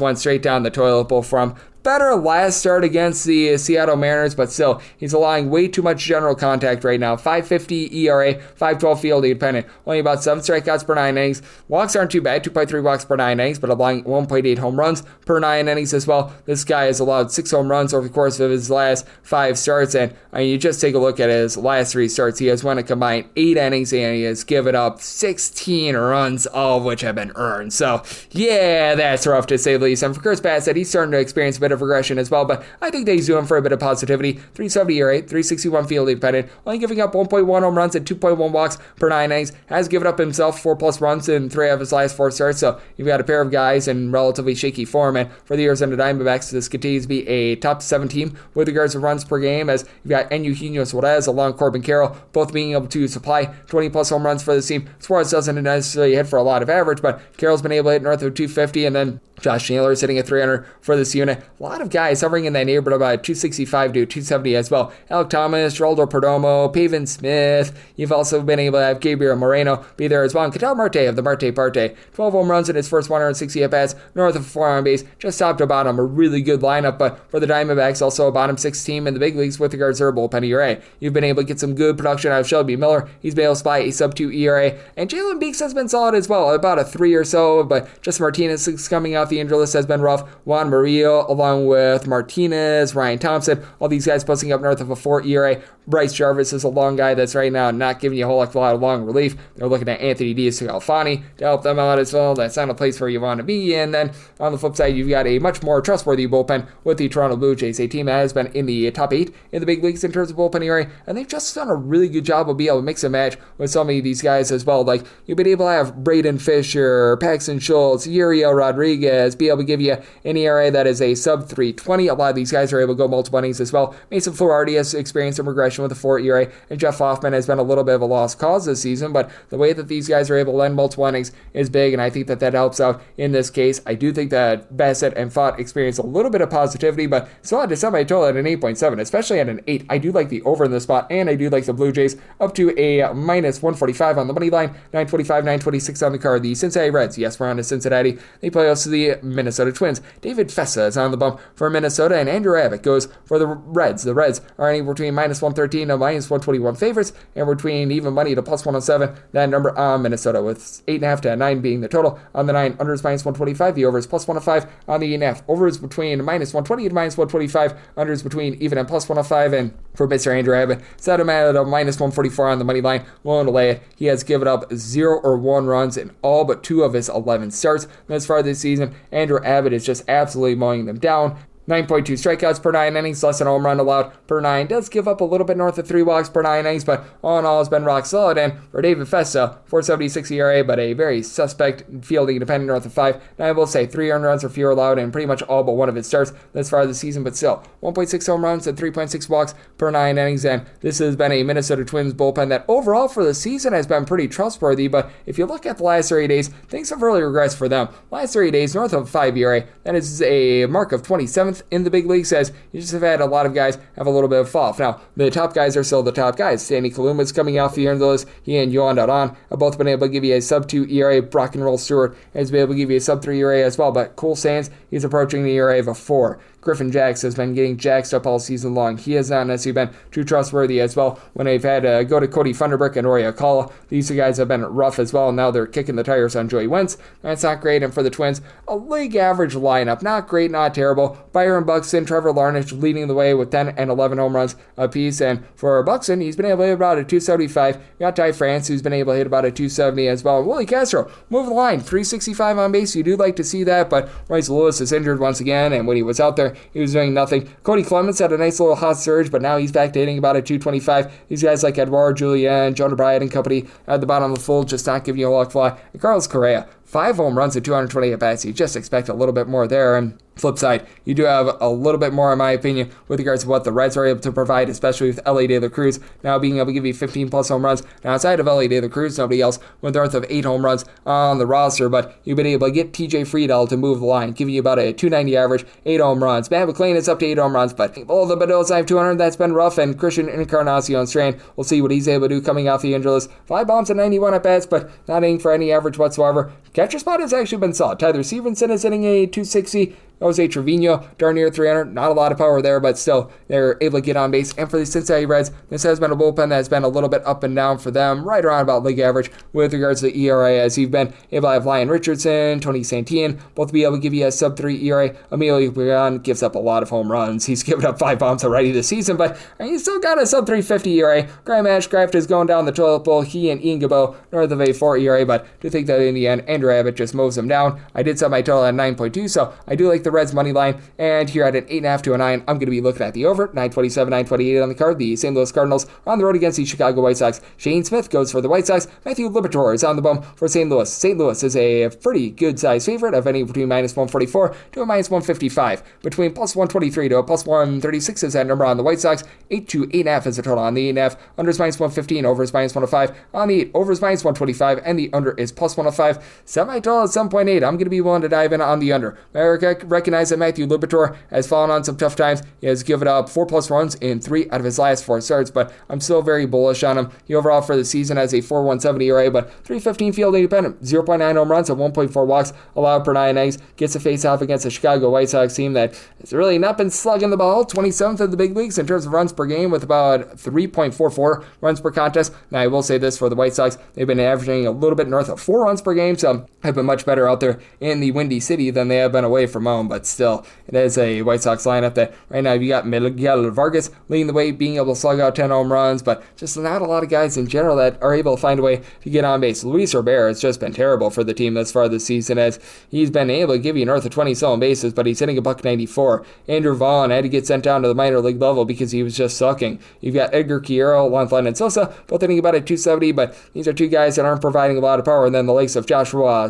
went straight down the toilet bowl from better last start against the Seattle Mariners, but still, he's allowing way too much general contact right now. 5.50 ERA, 5.12 fielding dependent, only about 7 strikeouts per 9 innings. Walks aren't too bad, 2.3 walks per 9 innings, but allowing 1.8 home runs per 9 innings as well. This guy has allowed 6 home runs over the course of his last 5 starts, and I mean, you just take a look at his last 3 starts. He has won a combined 8 innings, and he has given up 16 runs, all of which have been earned. So, yeah, that's rough to say the least. And for Chris Bassett, he's starting to experience a bit of regression as well, but I think that he's doing for a bit of positivity. 370 ERA, 361 fielding dependent, only giving up 1.1 home runs and 2.1 walks per 9 innings. Has given up himself 4+ runs in 3 of his last 4 starts, so you've got a pair of guys in relatively shaky form. And for the Arizona Diamondbacks, this continues to be a top 7 team with regards to runs per game, as you've got Eugenio Suarez along Corbin Carroll, both being able to supply 20+ home runs for this team. Suarez doesn't necessarily hit for a lot of average, but Carroll's been able to hit north of 250, and then Josh Naylor is sitting at 300 for this unit. A lot of guys hovering in that neighborhood about 265 to 270 as well. Alec Thomas, Geraldo Perdomo, Pavin Smith. You've also been able to have Gabriel Moreno be there as well. And Ketel Marte of the Marte Parte. 12 home runs in his first 160 at-bats, north of 4 on base, just top to bottom. A really good lineup, but for the Diamondbacks, also a bottom 6 team in the big leagues with regards to their bullpen ERA. You've been able to get some good production out of Shelby Miller. He's been able to supply a sub-2 ERA. And Jalen Beeks has been solid as well, about a 3 or so, but just Martinez is coming out the injury list has been rough. Juan Murillo along with Martinez, Ryan Thompson, all these guys posting up north of a 4 ERA. Bryce Jarvis is a long guy that's right now not giving you a whole heck of a lot of long relief. They're looking at Anthony Diaz-Scalfani to help them out as well. That's not a place where you want to be. And then on the flip side, you've got a much more trustworthy bullpen with the Toronto Blue Jays, a team that has been in the top 8 in the big leagues in terms of bullpen ERA, and they've just done a really good job of being able to mix and match with some of these guys as well. Like, you've been able to have Braden Fisher, Paxton Schultz, Uriel Rodriguez be able to give you an ERA that is a sub 320. A lot of these guys are able to go multiple innings as well. Mason Fluharty has experienced some regression with a 4 ERA, and Jeff Hoffman has been a little bit of a lost cause this season, but the way that these guys are able to lend multiple innings is big, and I think that that helps out in this case. I do think that Bassett and Pfaadt experienced a little bit of positivity, but still had to set my total at an 8.7, especially at an 8. I do like the over in this spot, and I do like the Blue Jays up to a minus 145 on the money line, 925, 926 on the card. The Cincinnati Reds, yes, we're on to Cincinnati. They play also the Minnesota Twins. David Fessa is on the bump for Minnesota, and Andrew Abbott goes for the Reds. The Reds are anywhere between minus 113 and minus 121 favorites, and between even money to plus 107. That number on Minnesota, with 8.5 to 9 being the total. On the 9, under is minus 125. The over is plus 105 on the 8.5. Over is between minus 120 and minus 125. Under is between even and plus 105. And for Mr. Andrew Abbott, set him at a minus 144 on the money line. Willing to lay it. He has given up 0 or 1 runs in all but 2 of his 11 starts thus far this season. Andrew Abbott is just absolutely mowing them down. 9.2 strikeouts per 9 innings, less than a home run allowed per 9. Does give up a little bit north of 3 walks per 9 innings, but all in all has been rock solid. And for David Fessa, 4.76 ERA, but a very suspect fielding independent north of 5. Now I will say 3 earned runs or fewer allowed in pretty much all but 1 of his starts this far this season, but still 1.6 home runs and 3.6 walks per 9 innings. And this has been a Minnesota Twins bullpen that overall for the season has been pretty trustworthy, but if you look at the last 30 days, things have really regressed for them. Last 30 days, north of 5 ERA, that is a mark of 27th in the big league, says you just have had a lot of guys have a little bit of fall off. Now, the top guys are still the top guys. Sandy Kaluma's coming off the end of this. He and Yohan Duran have both been able to give you a sub 2 ERA. Brock and Roll Stewart has been able to give you a sub 3 ERA as well, but Cole Sands, he's approaching the ERA of a 4. Griffin Jax has been getting jacked up all season long. He has not necessarily been too trustworthy as well. When they've had to go to Cody Funderburk and Rory Alcala, these two guys have been rough as well. Now they're kicking the tires on Joey Wentz. That's not great. And for the Twins, a league average lineup. Not great, not terrible. Byron Buxton, Trevor Larnach leading the way with 10 and 11 home runs apiece. And for Buxton, he's been able to hit about a 275. You got Ty France, who's been able to hit about a 270 as well. Willie Castro, move the line, 365 on base. You do like to see that, but Royce Lewis is injured once again, and when he was out there, he was doing nothing. Cody Clemens had a nice little hot surge, but now he's back to hitting about a 225. These guys like Edouard Julien, Jonah Bryant and company at the bottom of the fold, just not giving you a luck fly. And Carlos Correa, 5 home runs at 220 at-bats. You just expect a little bit more there. And flip side, you do have a little bit more, in my opinion, with regards to what the Reds are able to provide, especially with Elly De La Cruz now being able to give you 15-plus home runs. Now, outside of Elly De La Cruz, nobody else with north of 8 home runs on the roster, but you've been able to get TJ Friedel to move the line, giving you about a 290 average, 8 home runs. Matt McClain is up to 8 home runs, but below the Bedell side of 200, that's been rough, and Christian Encarnacion Strand, we'll see what he's able to do coming off the injury list. 5 bombs and 91 at-bats, but not aiming for any average whatsoever. Catcher spot has actually been solid. Tyler Stevenson is hitting a 260. Jose Trevino, darn near 300. Not a lot of power there, but still, they're able to get on base. And for the Cincinnati Reds, this has been a bullpen that's been a little bit up and down for them, right around about league average with regards to the ERA, as you've been able to have Lyon Richardson, Tony Santillan, both be able to give you a sub-3 ERA. Emilio Pagan gives up a lot of home runs. He's given up 5 bombs already this season, but he's still got a sub-350 ERA. Graham Ashcraft is going down the toilet bowl. He and Ian Gabo, north of a 4 ERA, but I do think that in the end, Andrew Abbott just mows them down. I did set my total at 9.2, so I do like the Reds' money line. And here at an 8.5 to a 9, I'm going to be looking at the over. 927, 928 on the card. The St. Louis Cardinals are on the road against the Chicago White Sox. Shane Smith goes for the White Sox. Matthew Liberatore is on the bum for St. Louis. St. Louis is a pretty good size favorite of any between minus 144 to a minus 155. Between plus 123 to a plus 136 is that number on the White Sox. 8 to 8.5 is the total on the 8.5. Under is minus 115. Over is minus 105. On the 8, over is minus 125. And the under is plus 105. Semi total at 7.8. I'm going to be willing to dive in on the under. I recognize that Matthew Liberatore has fallen on some tough times. He has given up 4+ runs in 3 out of his last 4 starts, but I'm still very bullish on him. He overall for the season has a 4.17 ERA, but 3.15 field independent, 0.9 home runs and 1.4 walks allowed per 9 innings. Gets a face-off against the Chicago White Sox team that has really not been slugging the ball. 27th in the big leagues in terms of runs per game with about 3.44 runs per contest. Now, I will say this for the White Sox, they've been averaging a little bit north of 4 runs per game, so have been much better out there in the Windy City than they have been away from home, but still, it is a White Sox lineup that right now you got Miguel Vargas leading the way, being able to slug out 10 home runs, but just not a lot of guys in general that are able to find a way to get on base. Luis Robert has just been terrible for the team thus far this season, as he's been able to give you north of 20 stolen bases, but he's hitting a $194. Andrew Vaughn had to get sent down to the minor league level because he was just sucking. You've got Edgar Quiero, Juan and Sosa, both hitting about a 270, but these are two guys that aren't providing a lot of power. And then the likes of Joshua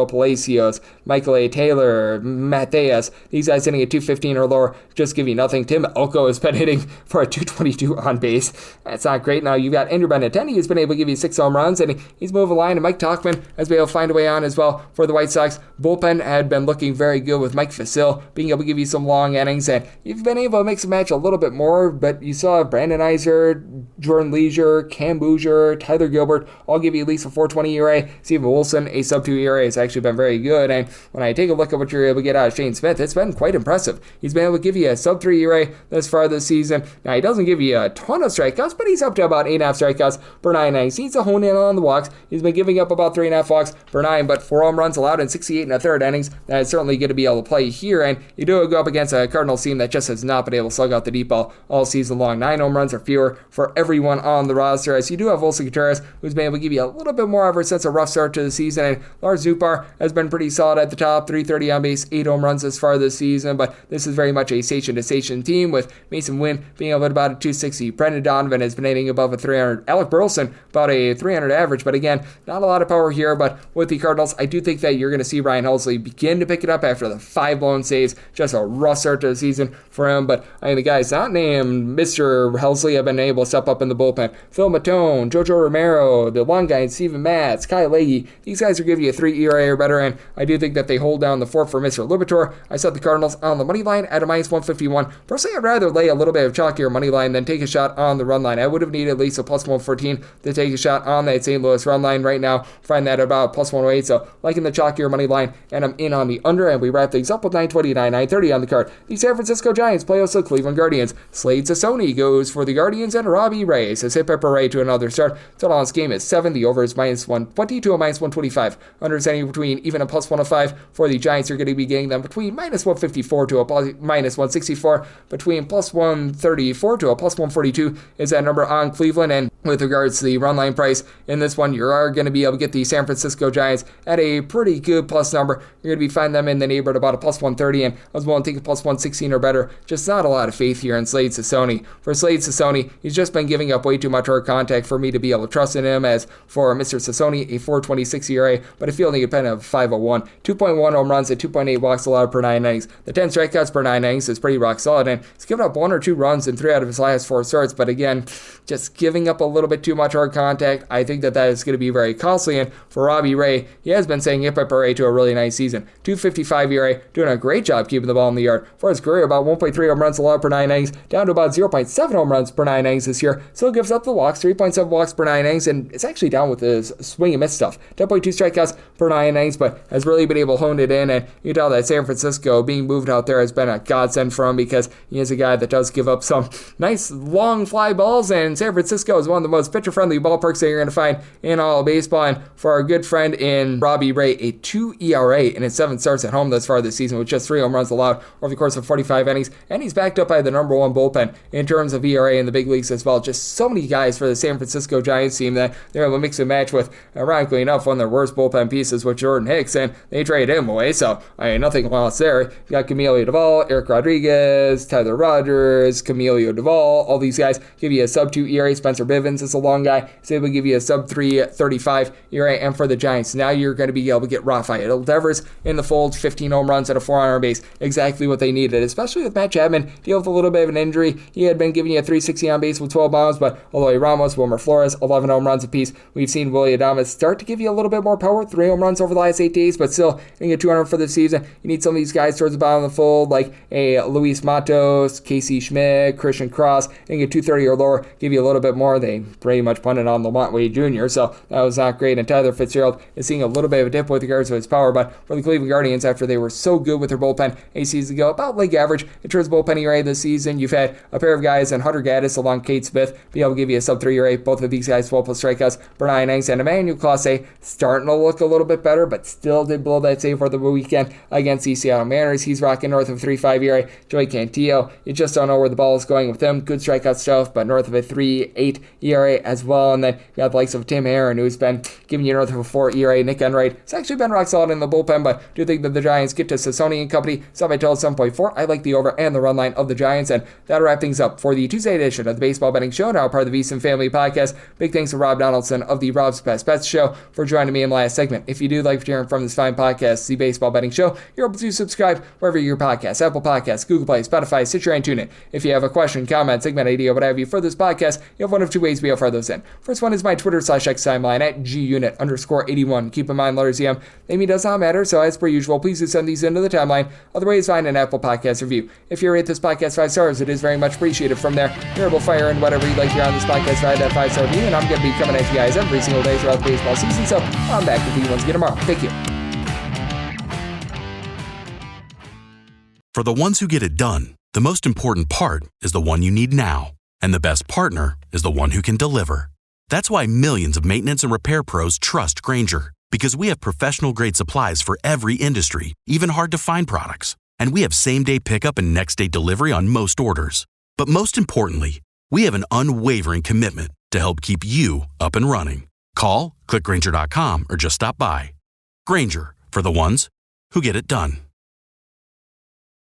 Palacios, Michael A. Taylor, Mateus, these guys hitting a 215 or lower just give you nothing. Tim Elko has been hitting for a 222 on base. That's not great. Now you've got Andrew Benintendi, who's been able to give you 6 home runs, and he's moving the line, and Mike Tauchman has been able to find a way on as well for the White Sox. Bullpen had been looking very good with Mike Facil being able to give you some long innings, and you've been able to mix and match a little bit more, but you saw Brandon Iser, Jordan Leisure, Cam Bouger, Tyler Gilbert all give you at least a 4.20 ERA. Steven Wilson, a sub-2 ERA, has actually been very good, and when I take a look at what you're able to get out of Shane Smith, it's been quite impressive. He's been able to give you a sub-3 ERA this far this season. Now, he doesn't give you a ton of strikeouts, but he's up to about 8.5 strikeouts per 9 innings. He needs to hone in on the walks. He's been giving up about 3.5 walks per 9, but 4 home runs allowed in 68 1/3 innings. That is certainly going to be able to play here, and you do go up against a Cardinals team that just has not been able to slug out the deep ball all season long. 9 home runs or fewer for everyone on the roster, as you do have Wilson Contreras, who's been able to give you a little bit more ever since a rough start to the season, and Lars Zupar has been pretty solid at the top, 330 on base, 8 home runs this far this season, but this is very much a station-to-station team, with Mason Wynn being able to about a 260. Brendan Donovan has been hitting above a 300. Alec Burleson, about a 300 average, but again, not a lot of power here, but with the Cardinals, I do think that you're going to see Ryan Helsley begin to pick it up after the 5 blown saves. Just a rough start to the season for him, but I mean, the guys not named Mr. Helsley have been able to step up in the bullpen. Phil Matone, Jojo Romero, the long guy, Steven Matz, Kyle Leahy, these guys are giving you a 3 ERA or better, and I do think that they hold down the fort for Mr. Mr. Lubator. I set the Cardinals on the money line at a minus 151. Personally, I'd rather lay a little bit of chalkier money line than take a shot on the run line. I would have needed at least a plus 114 to take a shot on that St. Louis run line. Right now, find that about plus 108. So liking the chalkier money line, and I'm in on the under. And we wrap things up with 929, 930 on the card. The San Francisco Giants play host the Cleveland Guardians. Slade Sassoni goes for the Guardians, and Robbie Ray says hit Pepper Ray to another start. Total on this game is 7. The over is minus 120 to a minus 125. Understanding between even a plus 105 for the Giants. You're going to be getting them between minus 154 to a minus 164. Between plus 134 to a plus 142 is that number on Cleveland. And with regards to the run line price in this one, you are going to be able to get the San Francisco Giants at a pretty good plus number. You're going to be finding them in the neighborhood about a plus 130, and I was willing to take a plus 116 or better. Just not a lot of faith here in Slade Sassoni. For Slade Sassoni, he's just been giving up way too much hard contact for me to be able to trust in him. As for Mr. Sassoni, a 4.26 ERA, but a fielding independent of 5.01, 2.1 home runs and 2.8 walks allowed per 9 innings. The 10 strikeouts per 9 innings is pretty rock solid, and he's given up 1 or 2 runs in 3 out of his last 4 starts. But again, just giving up a little bit too much hard contact, I think that is going to be very costly. And for Robbie Ray, he has been saying hip hip hooray to a really nice season. 2.55 ERA, doing a great job keeping the ball in the yard. For his career, about 1.3 home runs allowed per 9 innings, down to about 0.7 home runs per 9 innings this year. Still gives up the walks, 3.7 walks per 9 innings, and it's actually down with his swing and miss stuff. 10.2 strikeouts per 9 innings, but has really been able to hone it in. And you can tell that San Francisco being moved out there has been a godsend for him, because he is a guy that does give up some nice long fly balls, and San Francisco is one of the most pitcher-friendly ballparks that you're going to find in all of baseball. And for our good friend in Robbie Ray, a 2 ERA in his 7 starts at home thus far this season, with just 3 home runs allowed over the course of 45 innings, and he's backed up by the number 1 bullpen in terms of ERA in the big leagues as well. Just so many guys for the San Francisco Giants team that they're able to mix and match with, ironically enough, one of their worst bullpen pieces with Jordan Hicks, and they traded him away, so nothing lost there. You got Camilo Duvall, Eric Rodriguez, Tyler Rogers, Camilo Duvall, all these guys give you a sub 2 ERA. Spencer Bivens is a long guy, he's able to give you a sub 3.35 ERA. And for the Giants, now you're going to be able to get Rafael Devers in the fold, 15 home runs at a 4 on base, exactly what they needed, especially with Matt Chapman dealing with a little bit of an injury. He had been giving you a 360 on base with 12 bombs, but Eloy Ramos, Wilmer Flores, 11 home runs apiece. We've seen Willie Adames start to give you a little bit more power, 3 home runs over the last 8 days, but still, you get 200 for the season. You need some of these guys towards the bottom of the fold, like a Luis Matos, Casey Schmidt, Christian Cross, and get 230 or lower, give you a little bit more. They pretty much punted on Lamont Wade Jr., so that was not great. And Tyler Fitzgerald is seeing a little bit of a dip with regards to his power, but for the Cleveland Guardians, after they were so good with their bullpen a season ago, about league average in terms of bullpen ERA this season, you've had a pair of guys in Hunter Gaddis along Kate Smith be able to give you a sub 3 ERA. Both of these guys 12 plus strikeouts per 9 innings, and Emmanuel Clase starting to look a little bit better, but still did blow that save for the weekend against the Seattle Mariners. He's rocking north of 3.5 ERA. Joey Cantillo, you just don't know where the ball is going with him. Good strikeout stuff, but north of a 3.8 ERA as well. And then you got the likes of Tim Herron, who's been giving you north of a 4 ERA. Nick Enright has actually been rock solid in the bullpen, but do think that the Giants get to Sassoni and company. Sub by total 7.4. I like the over and the run line of the Giants, and that'll wrap things up for the Tuesday edition of the Baseball Betting Show, now part of the VSiN Family Podcast. Big thanks to Rob Donaldson of the Rob's Best Bets Show for joining me in the last segment. If you do like hearing from this fine podcast, the Baseball Betting Show, you're able to subscribe wherever your podcasts, Apple Podcasts, Google Play, Spotify, Stitcher, and TuneIn. If you have a question, comment, segment idea, what have you for this podcast, you have one of 2 ways to be able to fire those in. First one is my Twitter/X timeline at gunit_81. Keep in mind, letters EM, name does not matter, so as per usual, please do send these into the timeline. Other ways, find an Apple Podcast review. If you rate this podcast 5 stars, it is very much appreciated. From there, you're able to fire in whatever you'd like here on this podcast, write that 5-star review, and I'm going to be coming at you guys every single day throughout the baseball season, so I'm back with you once again tomorrow. Thank you. For the ones who get it done, the most important part is the one you need now. And the best partner is the one who can deliver. That's why millions of maintenance and repair pros trust Grainger, because we have professional-grade supplies for every industry, even hard-to-find products. And we have same-day pickup and next-day delivery on most orders. But most importantly, we have an unwavering commitment to help keep you up and running. Call, click Grainger.com, or just stop by. Grainger, for the ones who get it done.